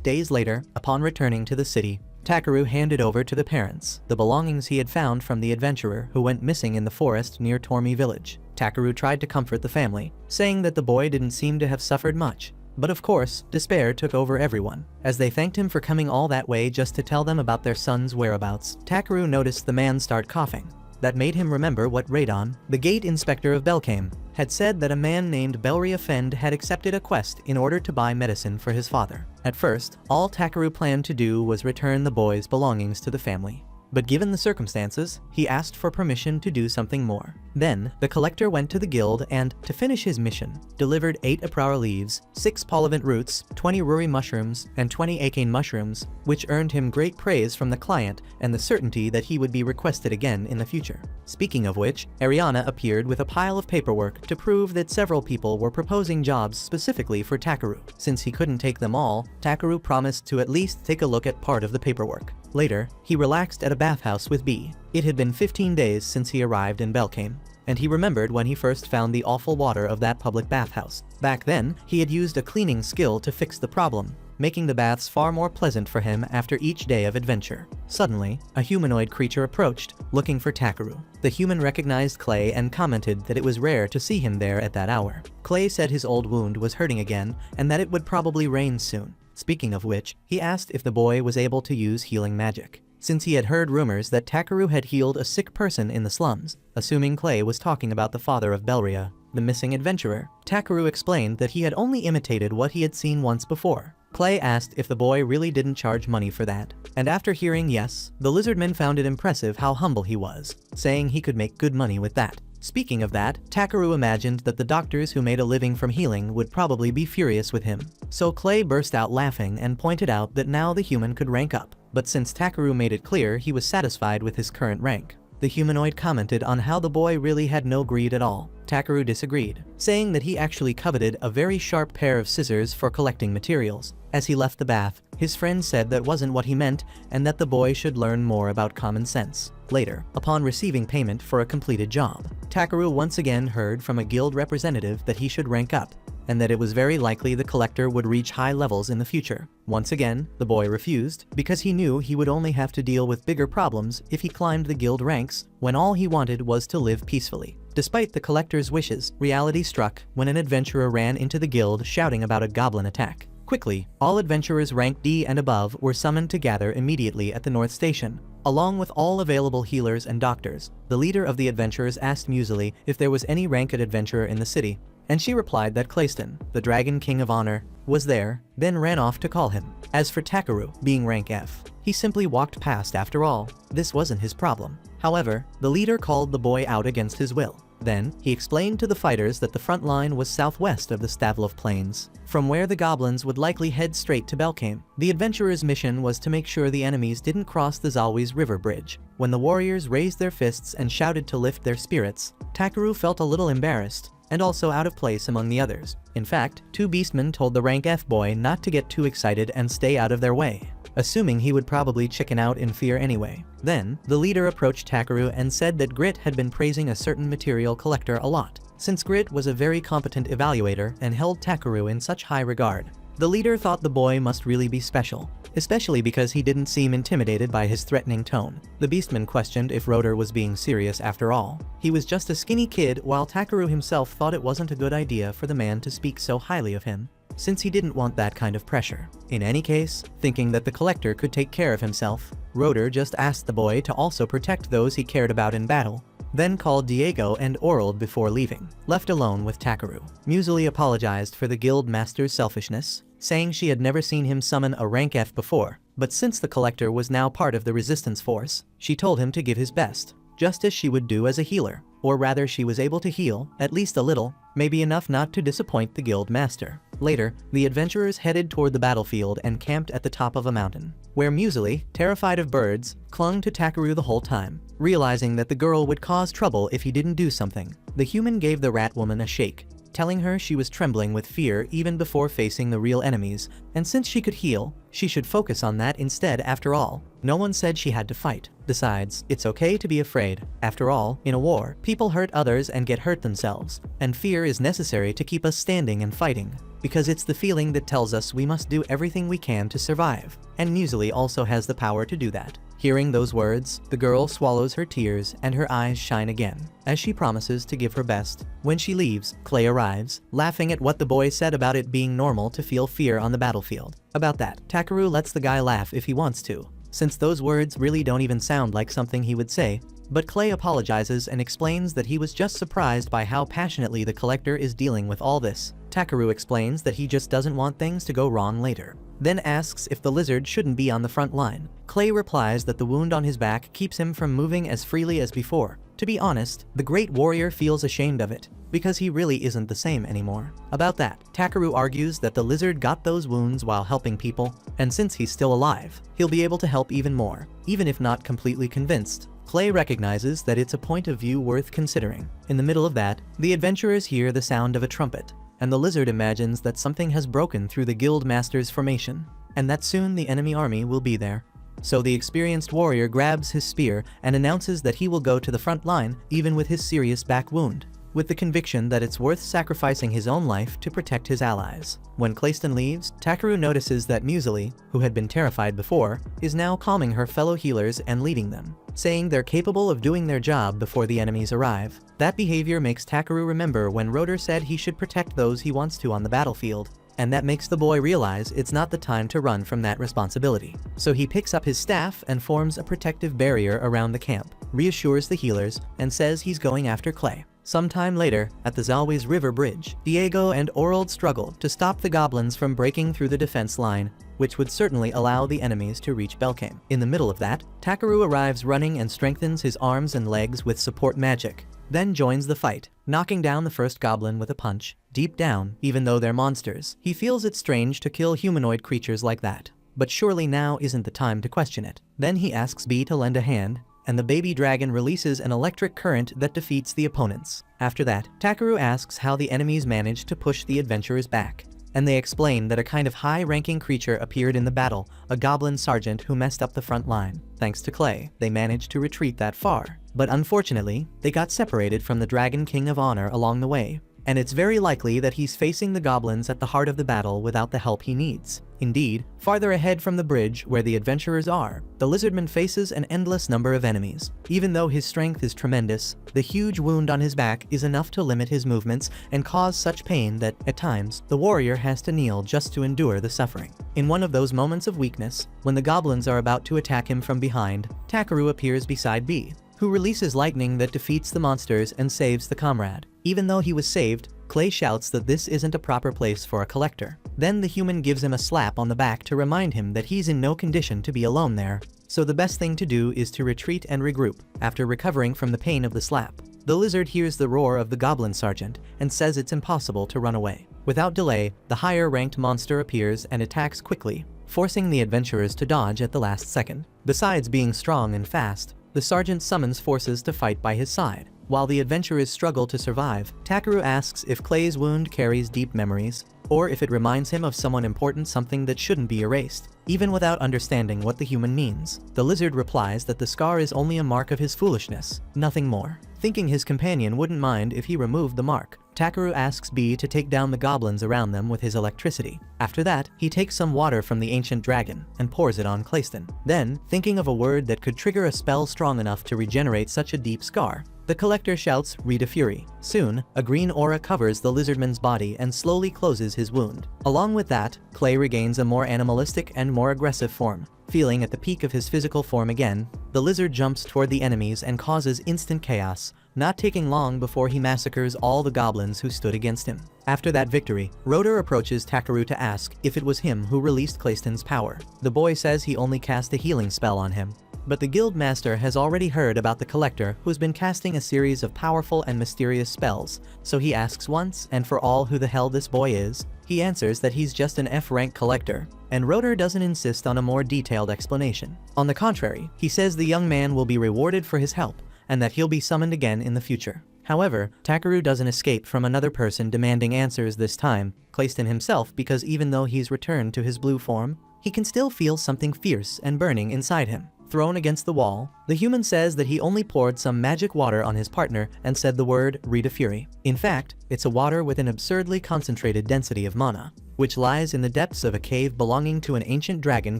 Days later, upon returning to the city, Takeru handed over to the parents the belongings he had found from the adventurer who went missing in the forest near Tormi village. Takeru tried to comfort the family, saying that the boy didn't seem to have suffered much, But of course, despair took over everyone. As they thanked him for coming all that way just to tell them about their son's whereabouts, Takeru noticed the man start coughing. That made him remember what Radon, the gate inspector of Belcame, had said that a man named Belria Fend had accepted a quest in order to buy medicine for his father. At first, all Takeru planned to do was return the boy's belongings to the family. But given the circumstances, he asked for permission to do something more. Then, the collector went to the guild and, to finish his mission, delivered 8 Aprara leaves, 6 Polyvent roots, 20 Ruri mushrooms, and 20 Akane mushrooms, which earned him great praise from the client and the certainty that he would be requested again in the future. Speaking of which, Ariana appeared with a pile of paperwork to prove that several people were proposing jobs specifically for Takeru. Since he couldn't take them all, Takeru promised to at least take a look at part of the paperwork. Later, he relaxed at a bathhouse with B. It had been 15 days since he arrived in Belcame, and he remembered when he first found the awful water of that public bathhouse. Back then, he had used a cleaning skill to fix the problem, making the baths far more pleasant for him after each day of adventure. Suddenly, a humanoid creature approached, looking for Takeru. The human recognized Clay and commented that it was rare to see him there at that hour. Clay said his old wound was hurting again, and that it would probably rain soon. Speaking of which, he asked if the boy was able to use healing magic, since he had heard rumors that Takeru had healed a sick person in the slums. Assuming Clay was talking about the father of Belria, the missing adventurer, Takeru explained that he had only imitated what he had seen once before. Clay asked if the boy really didn't charge money for that, and after hearing yes, the lizardman found it impressive how humble he was, saying he could make good money with that. Speaking of that, Takeru imagined that the doctors who made a living from healing would probably be furious with him. So Clay burst out laughing and pointed out that now the human could rank up. But since Takeru made it clear he was satisfied with his current rank, the humanoid commented on how the boy really had no greed at all. Takeru disagreed, saying that he actually coveted a very sharp pair of scissors for collecting materials. As he left the bath, his friend said that wasn't what he meant and that the boy should learn more about common sense. Later, upon receiving payment for a completed job, Takeru once again heard from a guild representative that he should rank up, and that it was very likely the collector would reach high levels in the future. Once again, the boy refused, because he knew he would only have to deal with bigger problems if he climbed the guild ranks, when all he wanted was to live peacefully. Despite the collector's wishes, reality struck when an adventurer ran into the guild shouting about a goblin attack. Quickly, all adventurers ranked D and above were summoned to gather immediately at the North Station, along with all available healers and doctors. The leader of the adventurers asked Muesli if there was any ranked adventurer in the city, and she replied that Clayston, the Dragon King of Honor, was there, then ran off to call him. As for Takeru, being rank F, he simply walked past after all. This wasn't his problem. However, the leader called the boy out against his will. Then, he explained to the fighters that the front line was southwest of the Stavlov Plains, from where the goblins would likely head straight to Belcame. The adventurers' mission was to make sure the enemies didn't cross the Zalwis River Bridge. When the warriors raised their fists and shouted to lift their spirits, Takeru felt a little embarrassed, and also out of place among the others. In fact, 2 beastmen told the rank F boy not to get too excited and stay out of their way, assuming he would probably chicken out in fear anyway. Then, the leader approached Takeru and said that Grit had been praising a certain material collector a lot, since Grit was a very competent evaluator and held Takeru in such high regard. The leader thought the boy must really be special, especially because he didn't seem intimidated by his threatening tone. The beastman questioned if Rotor was being serious after all. He was just a skinny kid, while Takeru himself thought it wasn't a good idea for the man to speak so highly of him, since he didn't want that kind of pressure. In any case, thinking that the collector could take care of himself, Rotor just asked the boy to also protect those he cared about in battle, then called Diego and Orald before leaving. Left alone with Takeru, Muesli apologized for the guild master's selfishness, saying she had never seen him summon a rank F before, but since the collector was now part of the resistance force, she told him to give his best, just as she would do as a healer. Or rather, she was able to heal, at least a little, maybe enough not to disappoint the guild master. Later, the adventurers headed toward the battlefield and camped at the top of a mountain, where Muesli, terrified of birds, clung to Takeru the whole time, realizing that the girl would cause trouble if he didn't do something. The human gave the rat woman a shake, telling her she was trembling with fear even before facing the real enemies, and since she could heal, she should focus on that instead. After all, no one said she had to fight. Besides, it's okay to be afraid. After all, in a war, people hurt others and get hurt themselves, and fear is necessary to keep us standing and fighting. because it's the feeling that tells us we must do everything we can to survive, and Muesli also has the power to do that. Hearing those words, the girl swallows her tears and her eyes shine again, as she promises to give her best. When she leaves, Clay arrives, laughing at what the boy said about it being normal to feel fear on the battlefield. About that, Takeru lets the guy laugh if he wants to, since those words really don't even sound like something he would say. But Clay apologizes and explains that he was just surprised by how passionately the collector is dealing with all this. Takeru explains that he just doesn't want things to go wrong later, then asks if the lizard shouldn't be on the front line. Clay replies that the wound on his back keeps him from moving as freely as before. To be honest, the great warrior feels ashamed of it, because he really isn't the same anymore. About that, Takeru argues that the lizard got those wounds while helping people, and since he's still alive, he'll be able to help even more, even if not completely convinced. Clay recognizes that it's a point of view worth considering. In the middle of that, the adventurers hear the sound of a trumpet, and the lizard imagines that something has broken through the guild master's formation, and that soon the enemy army will be there. So the experienced warrior grabs his spear and announces that he will go to the front line even with his serious back wound, with the conviction that it's worth sacrificing his own life to protect his allies. When Clayston leaves, Takeru notices that Muesli, who had been terrified before, is now calming her fellow healers and leading them, saying they're capable of doing their job before the enemies arrive. That behavior makes Takeru remember when Rotor said he should protect those he wants to on the battlefield, and that makes the boy realize it's not the time to run from that responsibility. So he picks up his staff and forms a protective barrier around the camp, reassures the healers, and says he's going after Clay. Sometime later, at the Zalwis River Bridge, Diego and Orold struggle to stop the goblins from breaking through the defense line, which would certainly allow the enemies to reach Belkane. In the middle of that, Takeru arrives running and strengthens his arms and legs with support magic, then joins the fight, knocking down the first goblin with a punch. Deep down, even though they're monsters, he feels it strange to kill humanoid creatures like that. But surely now isn't the time to question it. Then he asks B to lend a hand, and the baby dragon releases an electric current that defeats the opponents. After that, Takeru asks how the enemies managed to push the adventurers back, and they explain that a kind of high-ranking creature appeared in the battle, a goblin sergeant who messed up the front line. Thanks to Clay, they managed to retreat that far, but unfortunately, they got separated from the Dragon King of Honor along the way, and it's very likely that he's facing the goblins at the heart of the battle without the help he needs. Indeed, farther ahead from the bridge where the adventurers are, the lizardman faces an endless number of enemies. Even though his strength is tremendous, the huge wound on his back is enough to limit his movements and cause such pain that, at times, the warrior has to kneel just to endure the suffering. In one of those moments of weakness, when the goblins are about to attack him from behind, Takeru appears beside B, who releases lightning that defeats the monsters and saves the comrade. Even though he was saved, Clay shouts that this isn't a proper place for a collector. Then the human gives him a slap on the back to remind him that he's in no condition to be alone there, so the best thing to do is to retreat and regroup. After recovering from the pain of the slap, the lizard hears the roar of the goblin sergeant and says it's impossible to run away. Without delay, the higher-ranked monster appears and attacks quickly, forcing the adventurers to dodge at the last second. Besides being strong and fast, the sergeant summons forces to fight by his side. While the adventurers struggle to survive, Takeru asks if Clay's wound carries deep memories, or if it reminds him of someone important, something that shouldn't be erased. Even without understanding what the human means, the lizard replies that the scar is only a mark of his foolishness, nothing more. Thinking his companion wouldn't mind if he removed the mark, Takeru asks B to take down the goblins around them with his electricity. After that, he takes some water from the ancient dragon and pours it on Clayston. Then, thinking of a word that could trigger a spell strong enough to regenerate such a deep scar, the collector shouts, "Read a Fury." Soon, a green aura covers the lizardman's body and slowly closes his wound. Along with that, Clay regains a more animalistic and more aggressive form. Feeling at the peak of his physical form again, the lizard jumps toward the enemies and causes instant chaos, not taking long before he massacres all the goblins who stood against him. After that victory, Rotor approaches Takeru to ask if it was him who released Clayston's power. The boy says he only cast a healing spell on him, but the guild master has already heard about the collector who's been casting a series of powerful and mysterious spells, so he asks once and for all who the hell this boy is. He answers that he's just an F-rank collector, and Rotor doesn't insist on a more detailed explanation. On the contrary, he says the young man will be rewarded for his help, and that he'll be summoned again in the future. However, Takeru doesn't escape from another person demanding answers this time, Clayston himself, because even though he's returned to his blue form, he can still feel something fierce and burning inside him. thrown against the wall. The human says that he only poured some magic water on his partner and said the word Rita Fury. In fact, it's a water with an absurdly concentrated density of mana, which lies in the depths of a cave belonging to an ancient dragon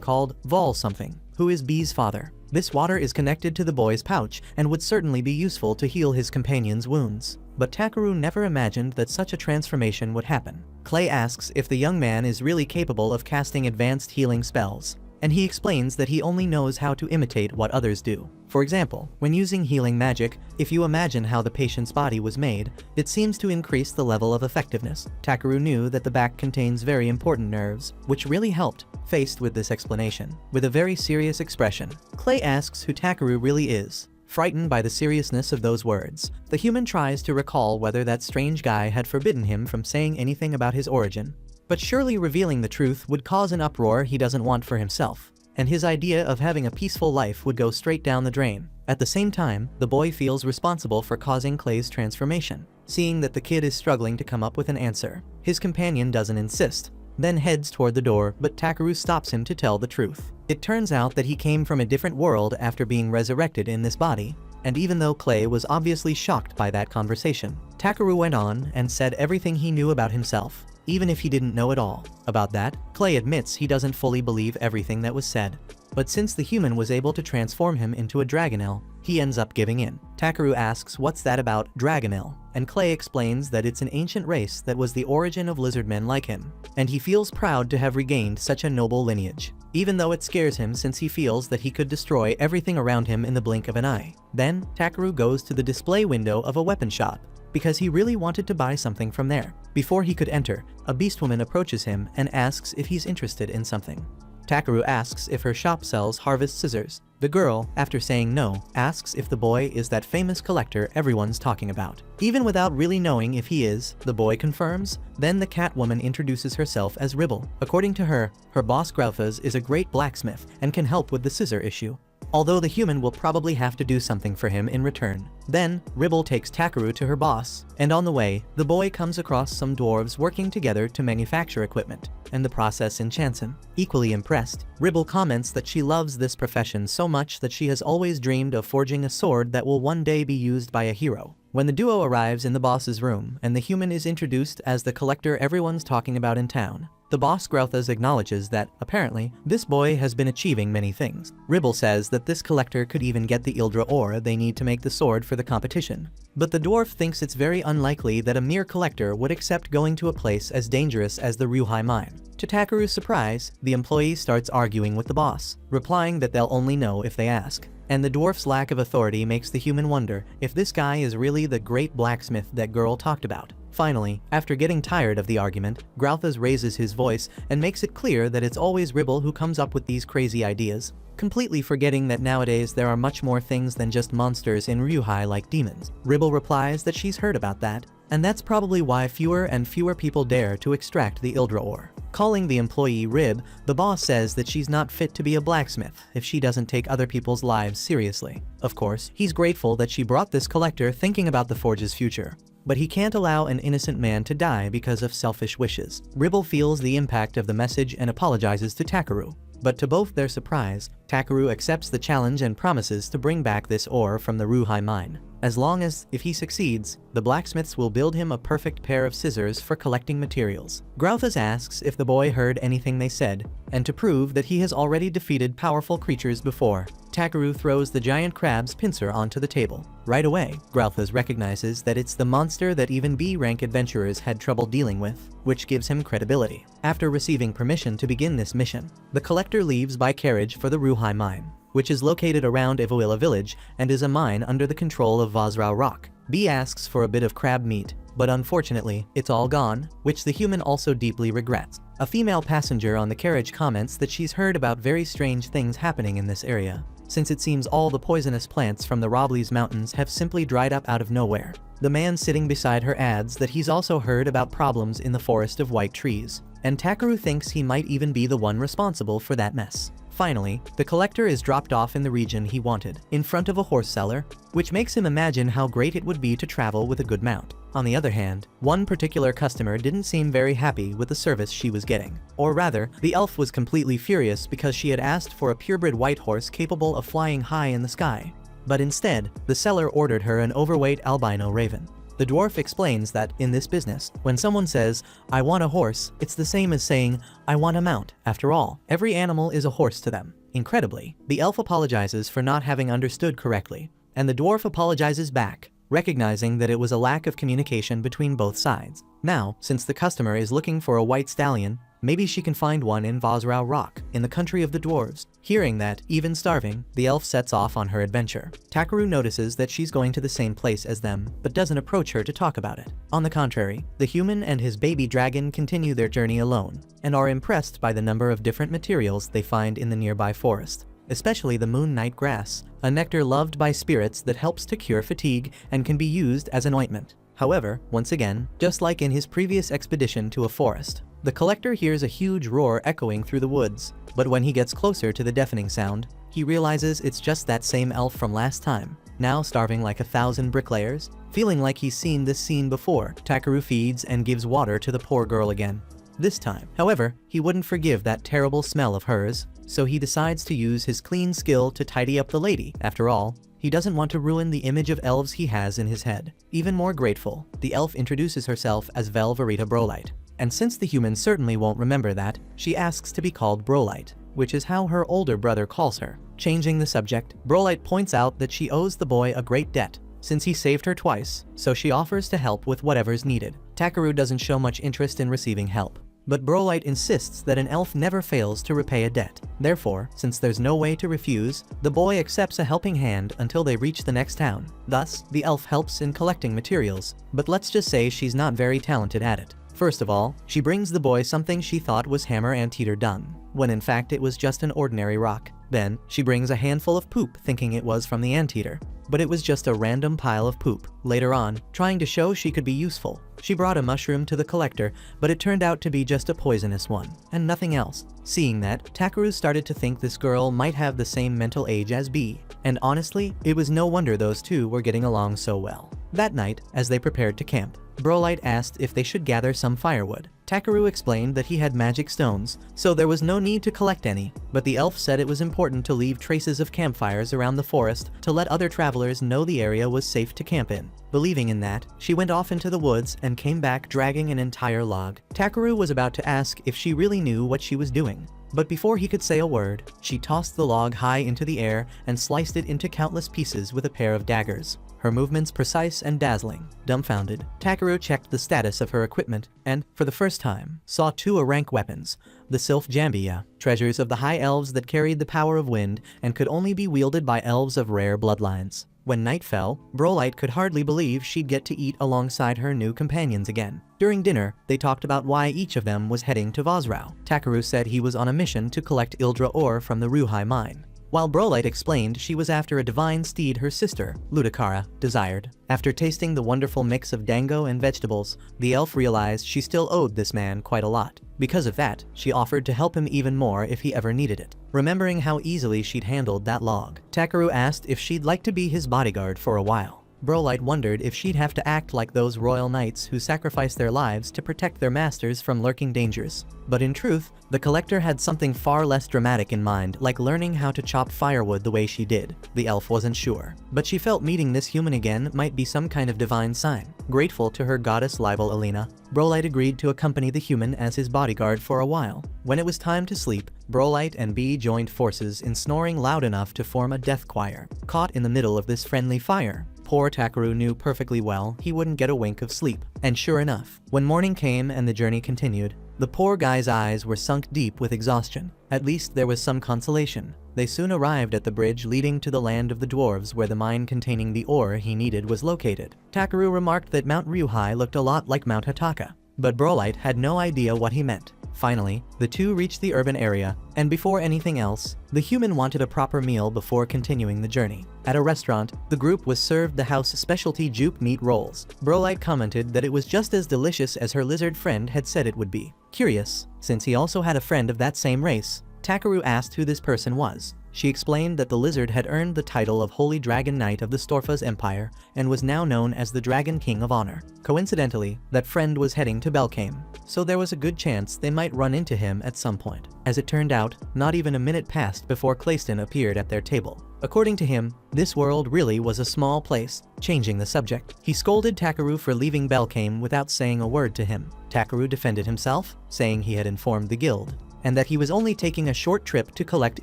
called Vol something, who is B's father. This water is connected to the boy's pouch and would certainly be useful to heal his companion's wounds. But Takeru never imagined that such a transformation would happen. Clay asks if the young man is really capable of casting advanced healing spells, and he explains that he only knows how to imitate what others do. For example, when using healing magic, if you imagine how the patient's body was made, it seems to increase the level of effectiveness. Takeru knew that the back contains very important nerves, which really helped. Faced with this explanation, with a very serious expression, Clay asks who Takeru really is. Frightened by the seriousness of those words, the human tries to recall whether that strange guy had forbidden him from saying anything about his origin. But surely revealing the truth would cause an uproar he doesn't want for himself, and his idea of having a peaceful life would go straight down the drain. At the same time, the boy feels responsible for causing Clay's transformation. Seeing that the kid is struggling to come up with an answer, his companion doesn't insist, then heads toward the door, but Takeru stops him to tell the truth. It turns out that he came from a different world after being resurrected in this body, and even though Clay was obviously shocked by that conversation, Takeru went on and said everything he knew about himself, even if he didn't know it all. About that, Clay admits he doesn't fully believe everything that was said. But since the human was able to transform him into a Dragonel, he ends up giving in. Takeru asks what's that about Dragonel, and Clay explains that it's an ancient race that was the origin of lizardmen like him, and he feels proud to have regained such a noble lineage, even though it scares him since he feels that he could destroy everything around him in the blink of an eye. Then, Takeru goes to the display window of a weapon shop, because he really wanted to buy something from there. Before he could enter, a beastwoman approaches him and asks if he's interested in something. Takeru asks if her shop sells harvest scissors. The girl, after saying no, asks if the boy is that famous collector everyone's talking about. Even without really knowing if he is, the boy confirms. Then the Catwoman introduces herself as Ribble. According to her, her boss Grauthas is a great blacksmith and can help with the scissor issue, although the human will probably have to do something for him in return. Then, Ribble takes Takeru to her boss, and on the way, the boy comes across some dwarves working together to manufacture equipment, and the process enchants him. Equally impressed, Ribble comments that she loves this profession so much that she has always dreamed of forging a sword that will one day be used by a hero. When the duo arrives in the boss's room, and the human is introduced as the collector everyone's talking about in town, the boss Grauthas acknowledges that, apparently, this boy has been achieving many things. Ribble says that this collector could even get the Ildra ore they need to make the sword for the competition. But the dwarf thinks it's very unlikely that a mere collector would accept going to a place as dangerous as the Ryuhai mine. To Takeru's surprise, the employee starts arguing with the boss, replying that they'll only know if they ask. And the dwarf's lack of authority makes the human wonder if this guy is really the great blacksmith that girl talked about. Finally, after getting tired of the argument, Grauthas raises his voice and makes it clear that it's always Ribble who comes up with these crazy ideas, completely forgetting that nowadays there are much more things than just monsters in Ryuhai like demons. Ribble replies that she's heard about that, and that's probably why fewer and fewer people dare to extract the Ildra ore. Calling the employee Rib, the boss says that she's not fit to be a blacksmith if she doesn't take other people's lives seriously. Of course, he's grateful that she brought this collector thinking about the forge's future, but he can't allow an innocent man to die because of selfish wishes. Ribble feels the impact of the message and apologizes to Takeru. But to both their surprise, Takeru accepts the challenge and promises to bring back this ore from the Ryuhai mine. As long as, if he succeeds, the blacksmiths will build him a perfect pair of scissors for collecting materials. Grauthas asks if the boy heard anything they said, and to prove that he has already defeated powerful creatures before, Takeru throws the giant crab's pincer onto the table. Right away, Grauthas recognizes that it's the monster that even B-rank adventurers had trouble dealing with, which gives him credibility. After receiving permission to begin this mission, the collector leaves by carriage for the Ryuhai mine, which is located around Ivoila village and is a mine under the control of Vazrao Rock. B asks for a bit of crab meat, but unfortunately, it's all gone, which the human also deeply regrets. A female passenger on the carriage comments that she's heard about very strange things happening in this area, since it seems all the poisonous plants from the Robles Mountains have simply dried up out of nowhere. The man sitting beside her adds that he's also heard about problems in the forest of white trees, and Takeru thinks he might even be the one responsible for that mess. Finally, the collector is dropped off in the region he wanted, in front of a horse seller, which makes him imagine how great it would be to travel with a good mount. On the other hand, one particular customer didn't seem very happy with the service she was getting. Or rather, the elf was completely furious because she had asked for a purebred white horse capable of flying high in the sky. But instead, the seller ordered her an overweight albino raven. The dwarf explains that, in this business, when someone says, "I want a horse," it's the same as saying, "I want a mount." After all, every animal is a horse to them. Incredibly, the elf apologizes for not having understood correctly, and the dwarf apologizes back, recognizing that it was a lack of communication between both sides. Now, since the customer is looking for a white stallion, maybe she can find one in Vosrau Rock, in the country of the dwarves. Hearing that, even starving, the elf sets off on her adventure. Takaru notices that she's going to the same place as them, but doesn't approach her to talk about it. On the contrary, the human and his baby dragon continue their journey alone, and are impressed by the number of different materials they find in the nearby forest. Especially the moon night grass, a nectar loved by spirits that helps to cure fatigue and can be used as an ointment. However, once again, just like in his previous expedition to a forest, the collector hears a huge roar echoing through the woods, but when he gets closer to the deafening sound, he realizes it's just that same elf from last time, now starving like 1,000 bricklayers. Feeling like he's seen this scene before, Takaru feeds and gives water to the poor girl again. This time, however, he wouldn't forgive that terrible smell of hers, so he decides to use his clean skill to tidy up the lady. After all, he doesn't want to ruin the image of elves he has in his head. Even more grateful, the elf introduces herself as Velverita Brolite. And since the human certainly won't remember that, she asks to be called Brolite, which is how her older brother calls her. Changing the subject, Brolite points out that she owes the boy a great debt, since he saved her twice, so she offers to help with whatever's needed. Takaru doesn't show much interest in receiving help, but Brolite insists that an elf never fails to repay a debt. Therefore, since there's no way to refuse, the boy accepts a helping hand until they reach the next town. Thus, the elf helps in collecting materials, but let's just say she's not very talented at it. First of all, she brings the boy something she thought was hammer anteater dung, when in fact it was just an ordinary rock. Then, she brings a handful of poop thinking it was from the anteater, but it was just a random pile of poop. Later on, trying to show she could be useful, she brought a mushroom to the collector, but it turned out to be just a poisonous one, and nothing else. Seeing that, Takaru started to think this girl might have the same mental age as B, and honestly, it was no wonder those two were getting along so well. That night, as they prepared to camp, Brolite asked if they should gather some firewood. Takaru explained that he had magic stones, so there was no need to collect any, but the elf said it was important to leave traces of campfires around the forest to let other travelers know the area was safe to camp in. Believing in that, she went off into the woods and came back dragging an entire log. Takaru was about to ask if she really knew what she was doing, but before he could say a word, she tossed the log high into the air and sliced it into countless pieces with a pair of daggers. Her movements precise and dazzling. Dumbfounded, Takaru checked the status of her equipment and, for the first time, saw two rank weapons, the Sylph Jambia, treasures of the high elves that carried the power of wind and could only be wielded by elves of rare bloodlines. When night fell, Brolite could hardly believe she'd get to eat alongside her new companions again. During dinner, they talked about why each of them was heading to Vosrau. Takaru said he was on a mission to collect Ildra ore from the Ruhai mine, while Brolite explained she was after a divine steed her sister, Ludicara, desired. After tasting the wonderful mix of dango and vegetables, the elf realized she still owed this man quite a lot. Because of that, she offered to help him even more if he ever needed it. Remembering how easily she'd handled that log, Takaru asked if she'd like to be his bodyguard for a while. Brolite wondered if she'd have to act like those royal knights who sacrifice their lives to protect their masters from lurking dangers. But in truth, the collector had something far less dramatic in mind, like learning how to chop firewood the way she did. The elf wasn't sure, but she felt meeting this human again might be some kind of divine sign. Grateful to her goddess Libel Alina, Brolite agreed to accompany the human as his bodyguard for a while. When it was time to sleep, Brolite and B joined forces in snoring loud enough to form a death choir, caught in the middle of this friendly fire. Poor Takaru knew perfectly well he wouldn't get a wink of sleep. And sure enough, when morning came and the journey continued, the poor guy's eyes were sunk deep with exhaustion. At least there was some consolation. They soon arrived at the bridge leading to the land of the dwarves where the mine containing the ore he needed was located. Takaru remarked that Mount Ryuhai looked a lot like Mount Hataka, but Brolite had no idea what he meant. Finally, the two reached the urban area, and before anything else, the human wanted a proper meal before continuing the journey. At a restaurant, the group was served the house specialty jupe meat rolls. Brolite commented that it was just as delicious as her lizard friend had said it would be. Curious, since he also had a friend of that same race, Takaru asked who this person was. She explained that the lizard had earned the title of Holy Dragon Knight of the Storfa's Empire and was now known as the Dragon King of Honor. Coincidentally, that friend was heading to Belkame, so there was a good chance they might run into him at some point. As it turned out, not even a minute passed before Clayston appeared at their table. According to him, this world really was a small place. Changing the subject, he scolded Takaru for leaving Belkame without saying a word to him. Takaru defended himself, saying he had informed the guild, and that he was only taking a short trip to collect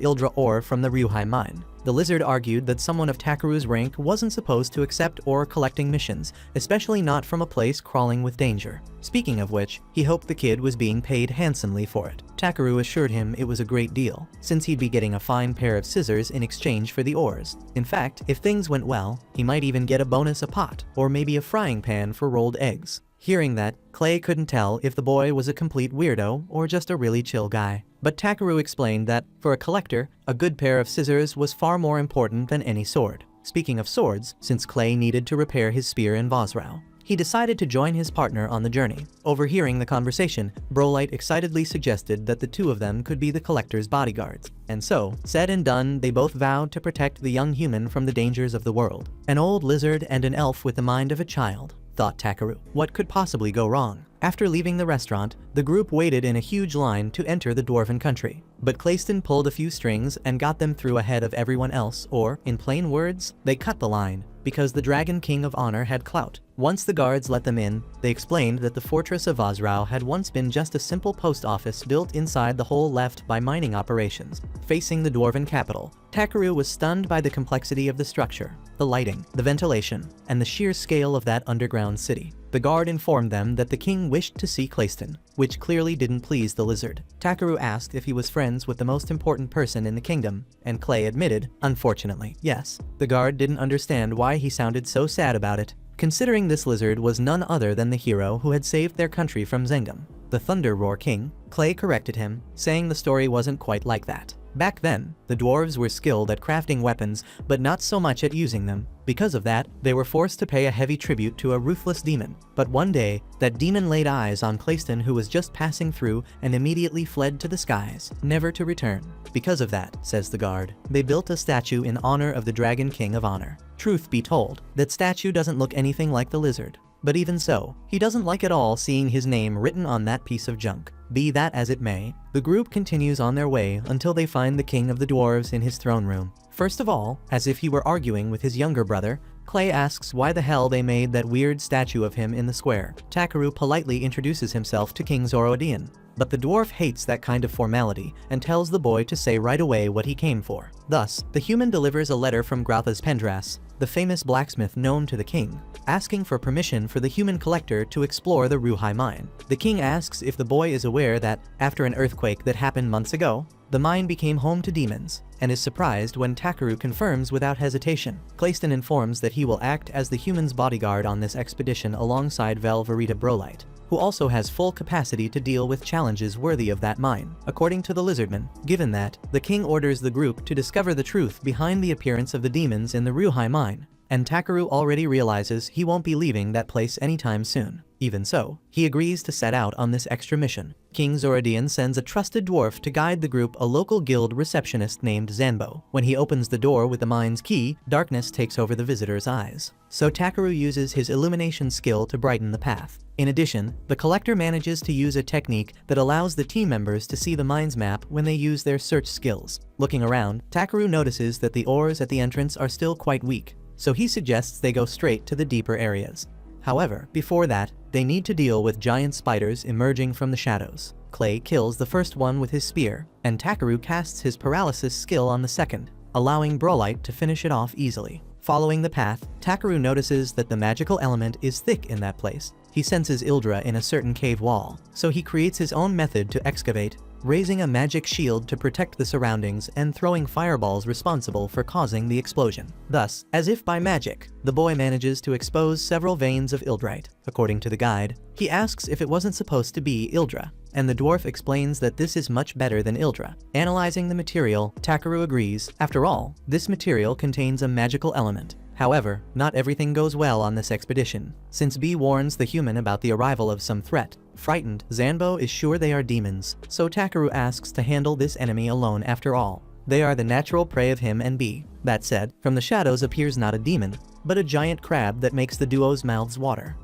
Ildra ore from the Ryuhai mine. The lizard argued that someone of Takaru's rank wasn't supposed to accept ore collecting missions, especially not from a place crawling with danger. Speaking of which, he hoped the kid was being paid handsomely for it. Takaru assured him it was a great deal, since he'd be getting a fine pair of scissors in exchange for the ores. In fact, if things went well, he might even get a bonus a pot, or maybe a frying pan for rolled eggs. Hearing that, Clay couldn't tell if the boy was a complete weirdo or just a really chill guy. But Takaru explained that, for a collector, a good pair of scissors was far more important than any sword. Speaking of swords, since Clay needed to repair his spear in Vosrau, he decided to join his partner on the journey. Overhearing the conversation, Brolite excitedly suggested that the two of them could be the collector's bodyguards. And so, said and done, they both vowed to protect the young human from the dangers of the world. An old lizard and an elf with the mind of a child, thought Takaru. What could possibly go wrong? After leaving the restaurant, the group waited in a huge line to enter the dwarven country. But Clayston pulled a few strings and got them through ahead of everyone else, or, in plain words, they cut the line, because the Dragon King of Honor had clout. Once the guards let them in, they explained that the fortress of Vosrau had once been just a simple post office built inside the hole left by mining operations, facing the dwarven capital. Takaru was stunned by the complexity of the structure, the lighting, the ventilation, and the sheer scale of that underground city. The guard informed them that the king wished to see Clayston, which clearly didn't please the lizard. Takaru asked if he was friends with the most important person in the kingdom, and Clay admitted, unfortunately, yes. The guard didn't understand why he sounded so sad about it, considering this lizard was none other than the hero who had saved their country from Zengum, the Thunder Roar King. Clay corrected him, saying the story wasn't quite like that. Back then, the dwarves were skilled at crafting weapons, but not so much at using them. Because of that, they were forced to pay a heavy tribute to a ruthless demon. But one day, that demon laid eyes on Clayston, who was just passing through, and immediately fled to the skies, never to return. Because of that, says the guard, they built a statue in honor of the Dragon King of Honor. Truth be told, that statue doesn't look anything like the lizard. But even so, he doesn't like at all seeing his name written on that piece of junk. Be that as it may, the group continues on their way until they find the king of the dwarves in his throne room. First of all, as if he were arguing with his younger brother, Clay asks why the hell they made that weird statue of him in the square. Takaru politely introduces himself to King Zoroastrian, but the dwarf hates that kind of formality and tells the boy to say right away what he came for. Thus, the human delivers a letter from Grotha's Pendras, the famous blacksmith known to the king, asking for permission for the human collector to explore the Ryuhai mine. The king asks if the boy is aware that, after an earthquake that happened months ago, the mine became home to demons, and is surprised when Takaru confirms without hesitation. Clayston informs that he will act as the human's bodyguard on this expedition alongside Velverita Brolite, who also has full capacity to deal with challenges worthy of that mine. According to the lizardman, given that, the king orders the group to discover the truth behind the appearance of the demons in the Ryuhai mine, and Takaru already realizes he won't be leaving that place anytime soon. Even so, he agrees to set out on this extra mission. King Zoroastrian sends a trusted dwarf to guide the group, a local guild receptionist named Zanbo. When he opens the door with the mine's key, darkness takes over the visitor's eyes. So Takaru uses his illumination skill to brighten the path. In addition, the collector manages to use a technique that allows the team members to see the mine's map when they use their search skills. Looking around, Takaru notices that the ores at the entrance are still quite weak, so he suggests they go straight to the deeper areas. However, before that, they need to deal with giant spiders emerging from the shadows. Clay kills the first one with his spear, and Takaru casts his paralysis skill on the second, allowing Brolite to finish it off easily. Following the path, Takaru notices that the magical element is thick in that place. He senses Ildra in a certain cave wall, so he creates his own method to excavate, raising a magic shield to protect the surroundings and throwing fireballs responsible for causing the explosion. Thus, as if by magic, the boy manages to expose several veins of Ildrite. According to the guide, he asks if it wasn't supposed to be Ildra, and the dwarf explains that this is much better than Ildra. Analyzing the material, Takaru agrees. After all, this material contains a magical element. However, not everything goes well on this expedition. Since B warns the human about the arrival of some threat, frightened, Zanbo is sure they are demons, so Takaru asks to handle this enemy alone after all. They are the natural prey of him and B. That said, from the shadows appears not a demon, but a giant crab that makes the duo's mouths water.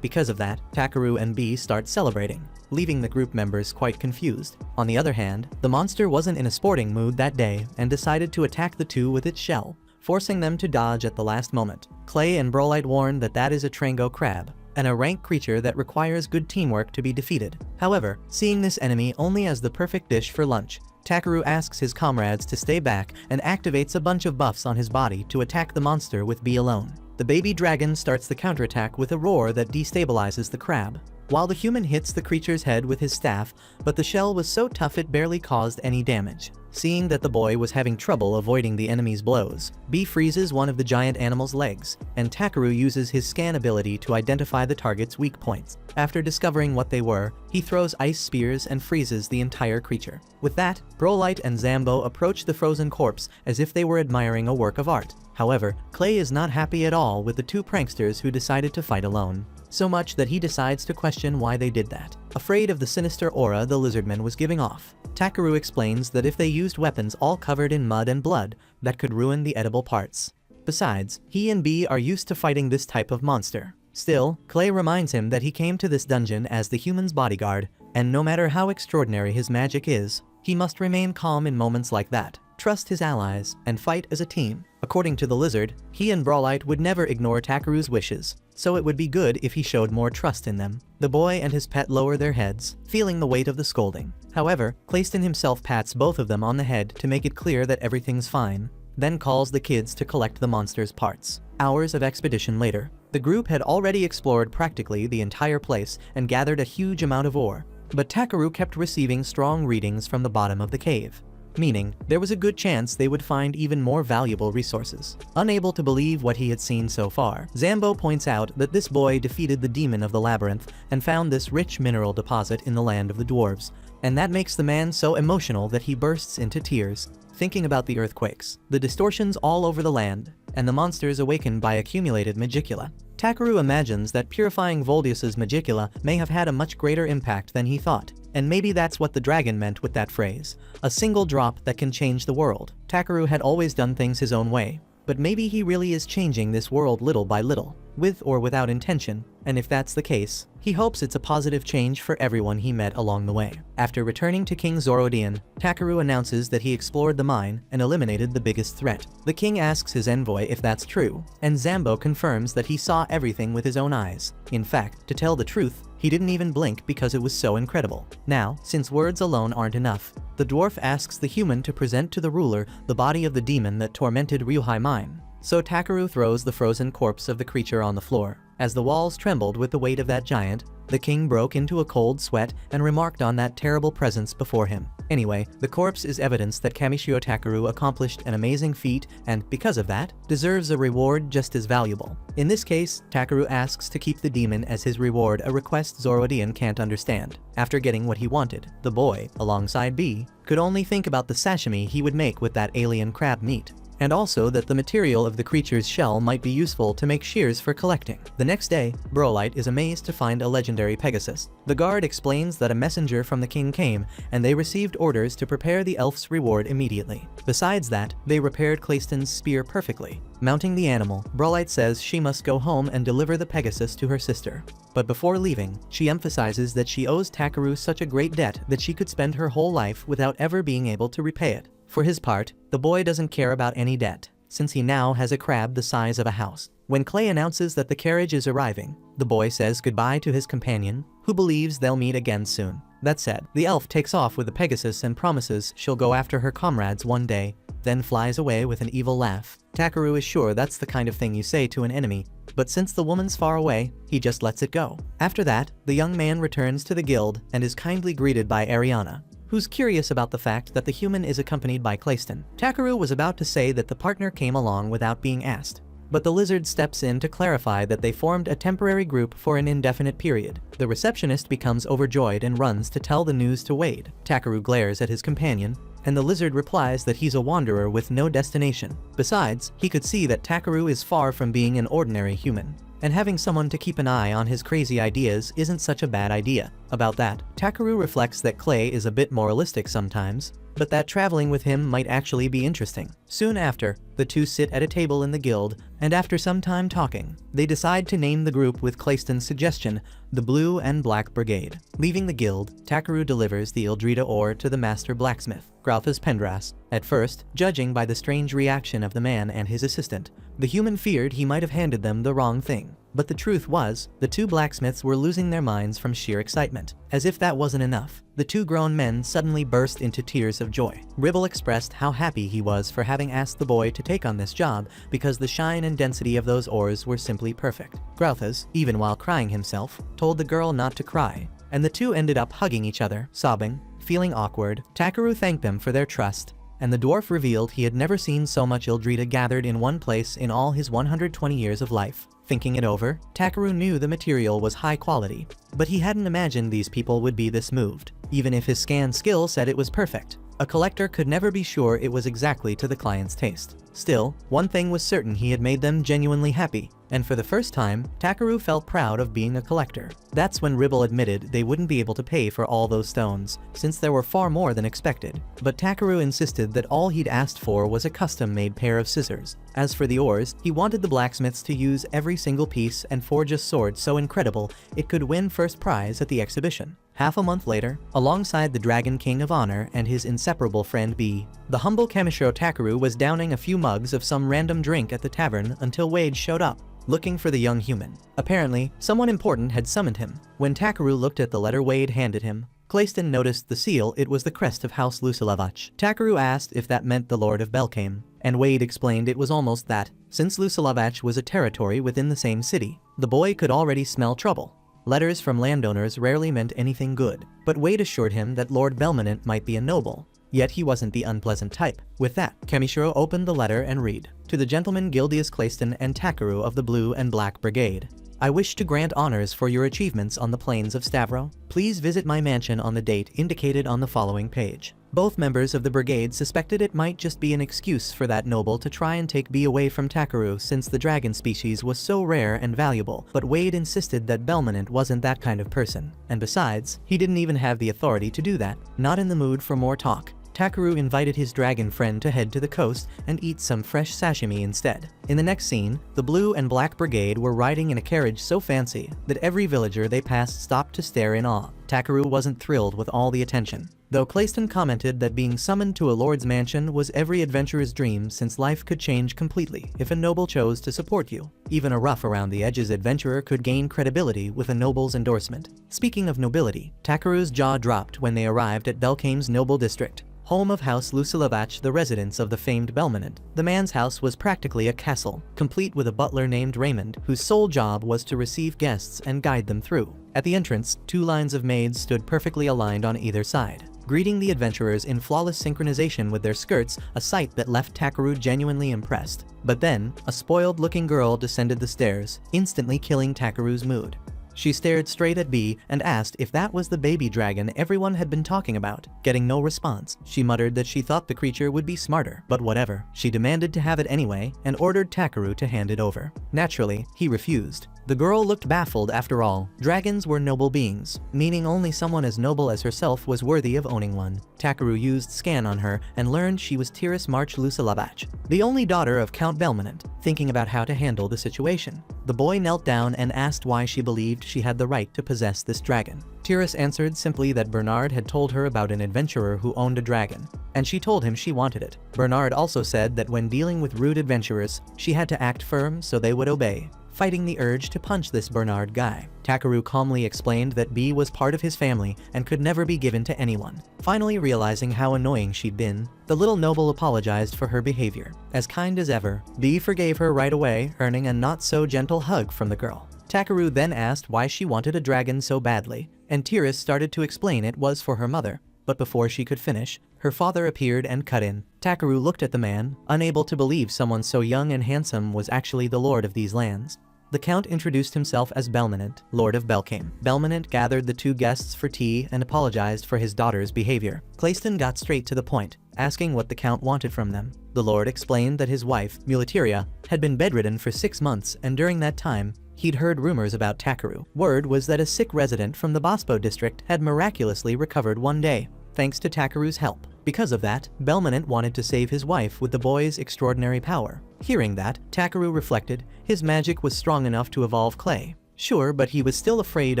Because of that, Takaru and B start celebrating, leaving the group members quite confused. On the other hand, the monster wasn't in a sporting mood that day and decided to attack the two with its shell, forcing them to dodge at the last moment. Clay and Brolite warn that is a Trango crab, and a rank creature that requires good teamwork to be defeated. However, seeing this enemy only as the perfect dish for lunch, Takaru asks his comrades to stay back and activates a bunch of buffs on his body to attack the monster with B alone. The baby dragon starts the counterattack with a roar that destabilizes the crab, while the human hits the creature's head with his staff, but the shell was so tough it barely caused any damage. Seeing that the boy was having trouble avoiding the enemy's blows, B freezes one of the giant animal's legs, and Takaru uses his scan ability to identify the target's weak points. After discovering what they were, he throws ice spears and freezes the entire creature. With that, Brolite and Zambo approach the frozen corpse as if they were admiring a work of art. However, Clay is not happy at all with the two pranksters who decided to fight alone. So much that he decides to question why they did that. Afraid of the sinister aura the lizardman was giving off, Takaru explains that if they used weapons all covered in mud and blood, that could ruin the edible parts. Besides, he and B are used to fighting this type of monster. Still, Clay reminds him that he came to this dungeon as the human's bodyguard, and no matter how extraordinary his magic is, he must remain calm in moments like that, trust his allies, and fight as a team. According to the lizard, he and Brolite would never ignore Takaru's wishes, so it would be good if he showed more trust in them. The boy and his pet lower their heads, feeling the weight of the scolding. However, Clayston himself pats both of them on the head to make it clear that everything's fine, then calls the kids to collect the monster's parts. Hours of expedition later, the group had already explored practically the entire place and gathered a huge amount of ore, but Takaru kept receiving strong readings from the bottom of the cave, meaning there was a good chance they would find even more valuable resources. Unable to believe what he had seen so far, Zambo points out that this boy defeated the demon of the labyrinth and found this rich mineral deposit in the land of the dwarves, and that makes the man so emotional that he bursts into tears, thinking about the earthquakes, the distortions all over the land, and the monsters awakened by accumulated magicula. Takaru imagines that purifying Voldius's magicula may have had a much greater impact than he thought, and maybe that's what the dragon meant with that phrase, a single drop that can change the world. Takaru had always done things his own way, but maybe he really is changing this world little by little, with or without intention, and if that's the case, he hopes it's a positive change for everyone he met along the way. After returning to King Zorodian, Takaru announces that he explored the mine and eliminated the biggest threat. The king asks his envoy if that's true, and Zambo confirms that he saw everything with his own eyes. In fact, to tell the truth, he didn't even blink because it was so incredible. Now, since words alone aren't enough, the dwarf asks the human to present to the ruler the body of the demon that tormented Ryuhai Mine. So Takaru throws the frozen corpse of the creature on the floor. As the walls trembled with the weight of that giant, the king broke into a cold sweat and remarked on that terrible presence before him. Anyway, the corpse is evidence that Kamishio Takaru accomplished an amazing feat and, because of that, deserves a reward just as valuable. In this case, Takaru asks to keep the demon as his reward, a request Zorodian can't understand. After getting what he wanted, the boy, alongside B, could only think about the sashimi he would make with that alien crab meat, and also that the material of the creature's shell might be useful to make shears for collecting. The next day, Brolite is amazed to find a legendary Pegasus. The guard explains that a messenger from the king came, and they received orders to prepare the elf's reward immediately. Besides that, they repaired Clayston's spear perfectly. Mounting the animal, Brolite says she must go home and deliver the Pegasus to her sister. But before leaving, she emphasizes that she owes Takaru such a great debt that she could spend her whole life without ever being able to repay it. For his part, the boy doesn't care about any debt, since he now has a crab the size of a house. When Clay announces that the carriage is arriving, the boy says goodbye to his companion, who believes they'll meet again soon. That said, the elf takes off with the Pegasus and promises she'll go after her comrades one day, then flies away with an evil laugh. Takaru is sure that's the kind of thing you say to an enemy, but since the woman's far away, he just lets it go. After that, the young man returns to the guild and is kindly greeted by Ariana, who's curious about the fact that the human is accompanied by Clayston. Takaru was about to say that the partner came along without being asked, but the lizard steps in to clarify that they formed a temporary group for an indefinite period. The receptionist becomes overjoyed and runs to tell the news to Wade. Takeru glares at his companion, and the lizard replies that he's a wanderer with no destination. Besides, he could see that Takeru is far from being an ordinary human, and having someone to keep an eye on his crazy ideas isn't such a bad idea. About that, Takeru reflects that Clay is a bit moralistic sometimes, but that traveling with him might actually be interesting. Soon after, the two sit at a table in the guild, and after some time talking, they decide to name the group with Clayston's suggestion, the Blue and Black Brigade. Leaving the guild, Takeru delivers the Ildrita ore to the master blacksmith, Grauthas Pendras. At first, judging by the strange reaction of the man and his assistant, the human feared he might have handed them the wrong thing. But the truth was, the two blacksmiths were losing their minds from sheer excitement. As if that wasn't enough, the two grown men suddenly burst into tears of joy. Ribble expressed how happy he was for having asked the boy to take on this job because the shine and density of those ores were simply perfect. Grauthas, even while crying himself, told the girl not to cry, and the two ended up hugging each other, sobbing, feeling awkward. Takeru thanked them for their trust, and the dwarf revealed he had never seen so much Ildrita gathered in one place in all his 120 years of life. Thinking it over, Takeru knew the material was high quality, but he hadn't imagined these people would be this moved. Even if his scan skill said it was perfect, a collector could never be sure it was exactly to the client's taste. Still, one thing was certain: he had made them genuinely happy, and for the first time, Takeru felt proud of being a collector. That's when Ribble admitted they wouldn't be able to pay for all those stones, since there were far more than expected. But Takeru insisted that all he'd asked for was a custom-made pair of scissors. As for the ores, he wanted the blacksmiths to use every single piece and forge a sword so incredible it could win first prize at the exhibition. Half a month later, alongside the Dragon King of Honor and his inseparable friend B, the humble Kamishiro Takeru was downing a few mugs of some random drink at the tavern until Wade showed up, looking for the young human. Apparently, someone important had summoned him. When Takeru looked at the letter Wade handed him, Clayston noticed the seal. It was the crest of House Lucilavach. Takeru asked if that meant the Lord of Belcame, and Wade explained it was almost that. Since Lucilavach was a territory within the same city, the boy could already smell trouble. Letters from landowners rarely meant anything good, but Wade assured him that Lord Belmanent might be a noble, yet he wasn't the unpleasant type. With that, Kamishiro opened the letter and read, "To the gentleman Gildius Clayston and Takeru of the Blue and Black Brigade. I wish to grant honors for your achievements on the plains of Stavro. Please visit my mansion on the date indicated on the following page." Both members of the brigade suspected it might just be an excuse for that noble to try and take B away from Takeru, since the dragon species was so rare and valuable, but Wade insisted that Belmanent wasn't that kind of person, and besides, he didn't even have the authority to do that. Not in the mood for more talk, Takeru invited his dragon friend to head to the coast and eat some fresh sashimi instead. In the next scene, the Blue and Black Brigade were riding in a carriage so fancy that every villager they passed stopped to stare in awe. Takeru wasn't thrilled with all the attention, though Clayston commented that being summoned to a lord's mansion was every adventurer's dream, since life could change completely if a noble chose to support you. Even a rough-around-the-edges adventurer could gain credibility with a noble's endorsement. Speaking of nobility, Takeru's jaw dropped when they arrived at Belcame's noble district, home of House Lucilavach, the residence of the famed Belmanent. The man's house was practically a castle, complete with a butler named Raymond, whose sole job was to receive guests and guide them through. At the entrance, two lines of maids stood perfectly aligned on either side, greeting the adventurers in flawless synchronization with their skirts, a sight that left Takeru genuinely impressed. But then, a spoiled-looking girl descended the stairs, instantly killing Takeru's mood. She stared straight at B and asked if that was the baby dragon everyone had been talking about. Getting no response, she muttered that she thought the creature would be smarter, but whatever. She demanded to have it anyway and ordered Takeru to hand it over. Naturally, he refused. The girl looked baffled. After all, dragons were noble beings, meaning only someone as noble as herself was worthy of owning one. Takeru used scan on her and learned she was Tiris March Lucilavach, the only daughter of Count Belmanent. Thinking about how to handle the situation, the boy knelt down and asked why she believed she had the right to possess this dragon. Tiris answered simply that Bernard had told her about an adventurer who owned a dragon, and she told him she wanted it. Bernard also said that when dealing with rude adventurers, she had to act firm so they would obey, fighting the urge to punch this Bernard guy. Takeru calmly explained that B was part of his family and could never be given to anyone. Finally realizing how annoying she'd been, the little noble apologized for her behavior. As kind as ever, B forgave her right away, earning a not-so-gentle hug from the girl. Takeru then asked why she wanted a dragon so badly, and Tiris started to explain it was for her mother. But before she could finish, her father appeared and cut in. Takaru looked at the man, unable to believe someone so young and handsome was actually the lord of these lands. The Count introduced himself as Belmonent, Lord of Belcame. Belmonent gathered the two guests for tea and apologized for his daughter's behavior. Cleiston got straight to the point, asking what the Count wanted from them. The Lord explained that his wife, Muleteria, had been bedridden for 6 months, and during that time, he'd heard rumors about Takaru. Word was that a sick resident from the Bospo district had miraculously recovered one day, thanks to Takaru's help. Because of that, Belmonent wanted to save his wife with the boy's extraordinary power. Hearing that, Takaru reflected, his magic was strong enough to evolve clay. Sure, but he was still afraid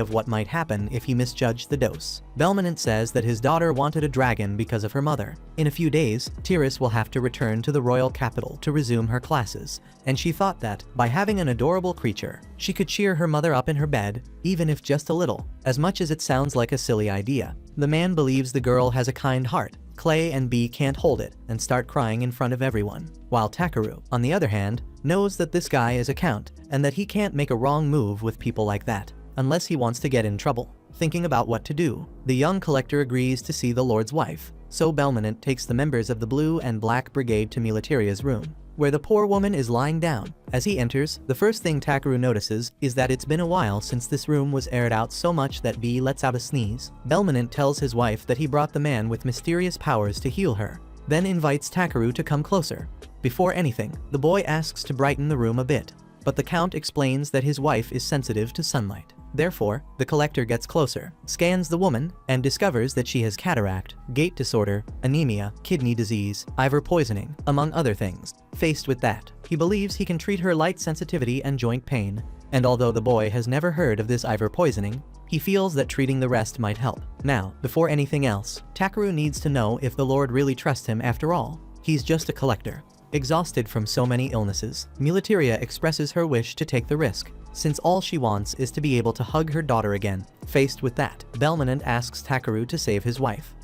of what might happen if he misjudged the dose. Belmonent says that his daughter wanted a dragon because of her mother. In a few days, Tiris will have to return to the royal capital to resume her classes, and she thought that, by having an adorable creature, she could cheer her mother up in her bed, even if just a little. As much as it sounds like a silly idea, the man believes the girl has a kind heart. Clay and B can't hold it and start crying in front of everyone. While Takaru, on the other hand, knows that this guy is a count and that he can't make a wrong move with people like that, unless he wants to get in trouble. Thinking about what to do, the young collector agrees to see the Lord's wife, so Belmonent takes the members of the Blue and Black Brigade to Muleteria's room, where the poor woman is lying down. As he enters, the first thing Takaru notices is that it's been a while since this room was aired out so much that B lets out a sneeze. Belmonent tells his wife that he brought the man with mysterious powers to heal her, then invites Takaru to come closer. Before anything, the boy asks to brighten the room a bit, but the Count explains that his wife is sensitive to sunlight. Therefore, the collector gets closer, scans the woman, and discovers that she has cataract, gait disorder, anemia, kidney disease, ivor poisoning, among other things. Faced with that, he believes he can treat her light sensitivity and joint pain, and although the boy has never heard of this ivor poisoning, he feels that treating the rest might help. Now, before anything else, Takaru needs to know if the Lord really trusts him after all. He's just a collector, exhausted from so many illnesses. Muleteria expresses her wish to take the risk, since all she wants is to be able to hug her daughter again. Faced with that, Belmonent asks Takaru to save his wife.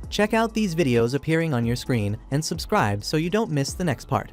Check out these videos appearing on your screen and subscribe so you don't miss the next part.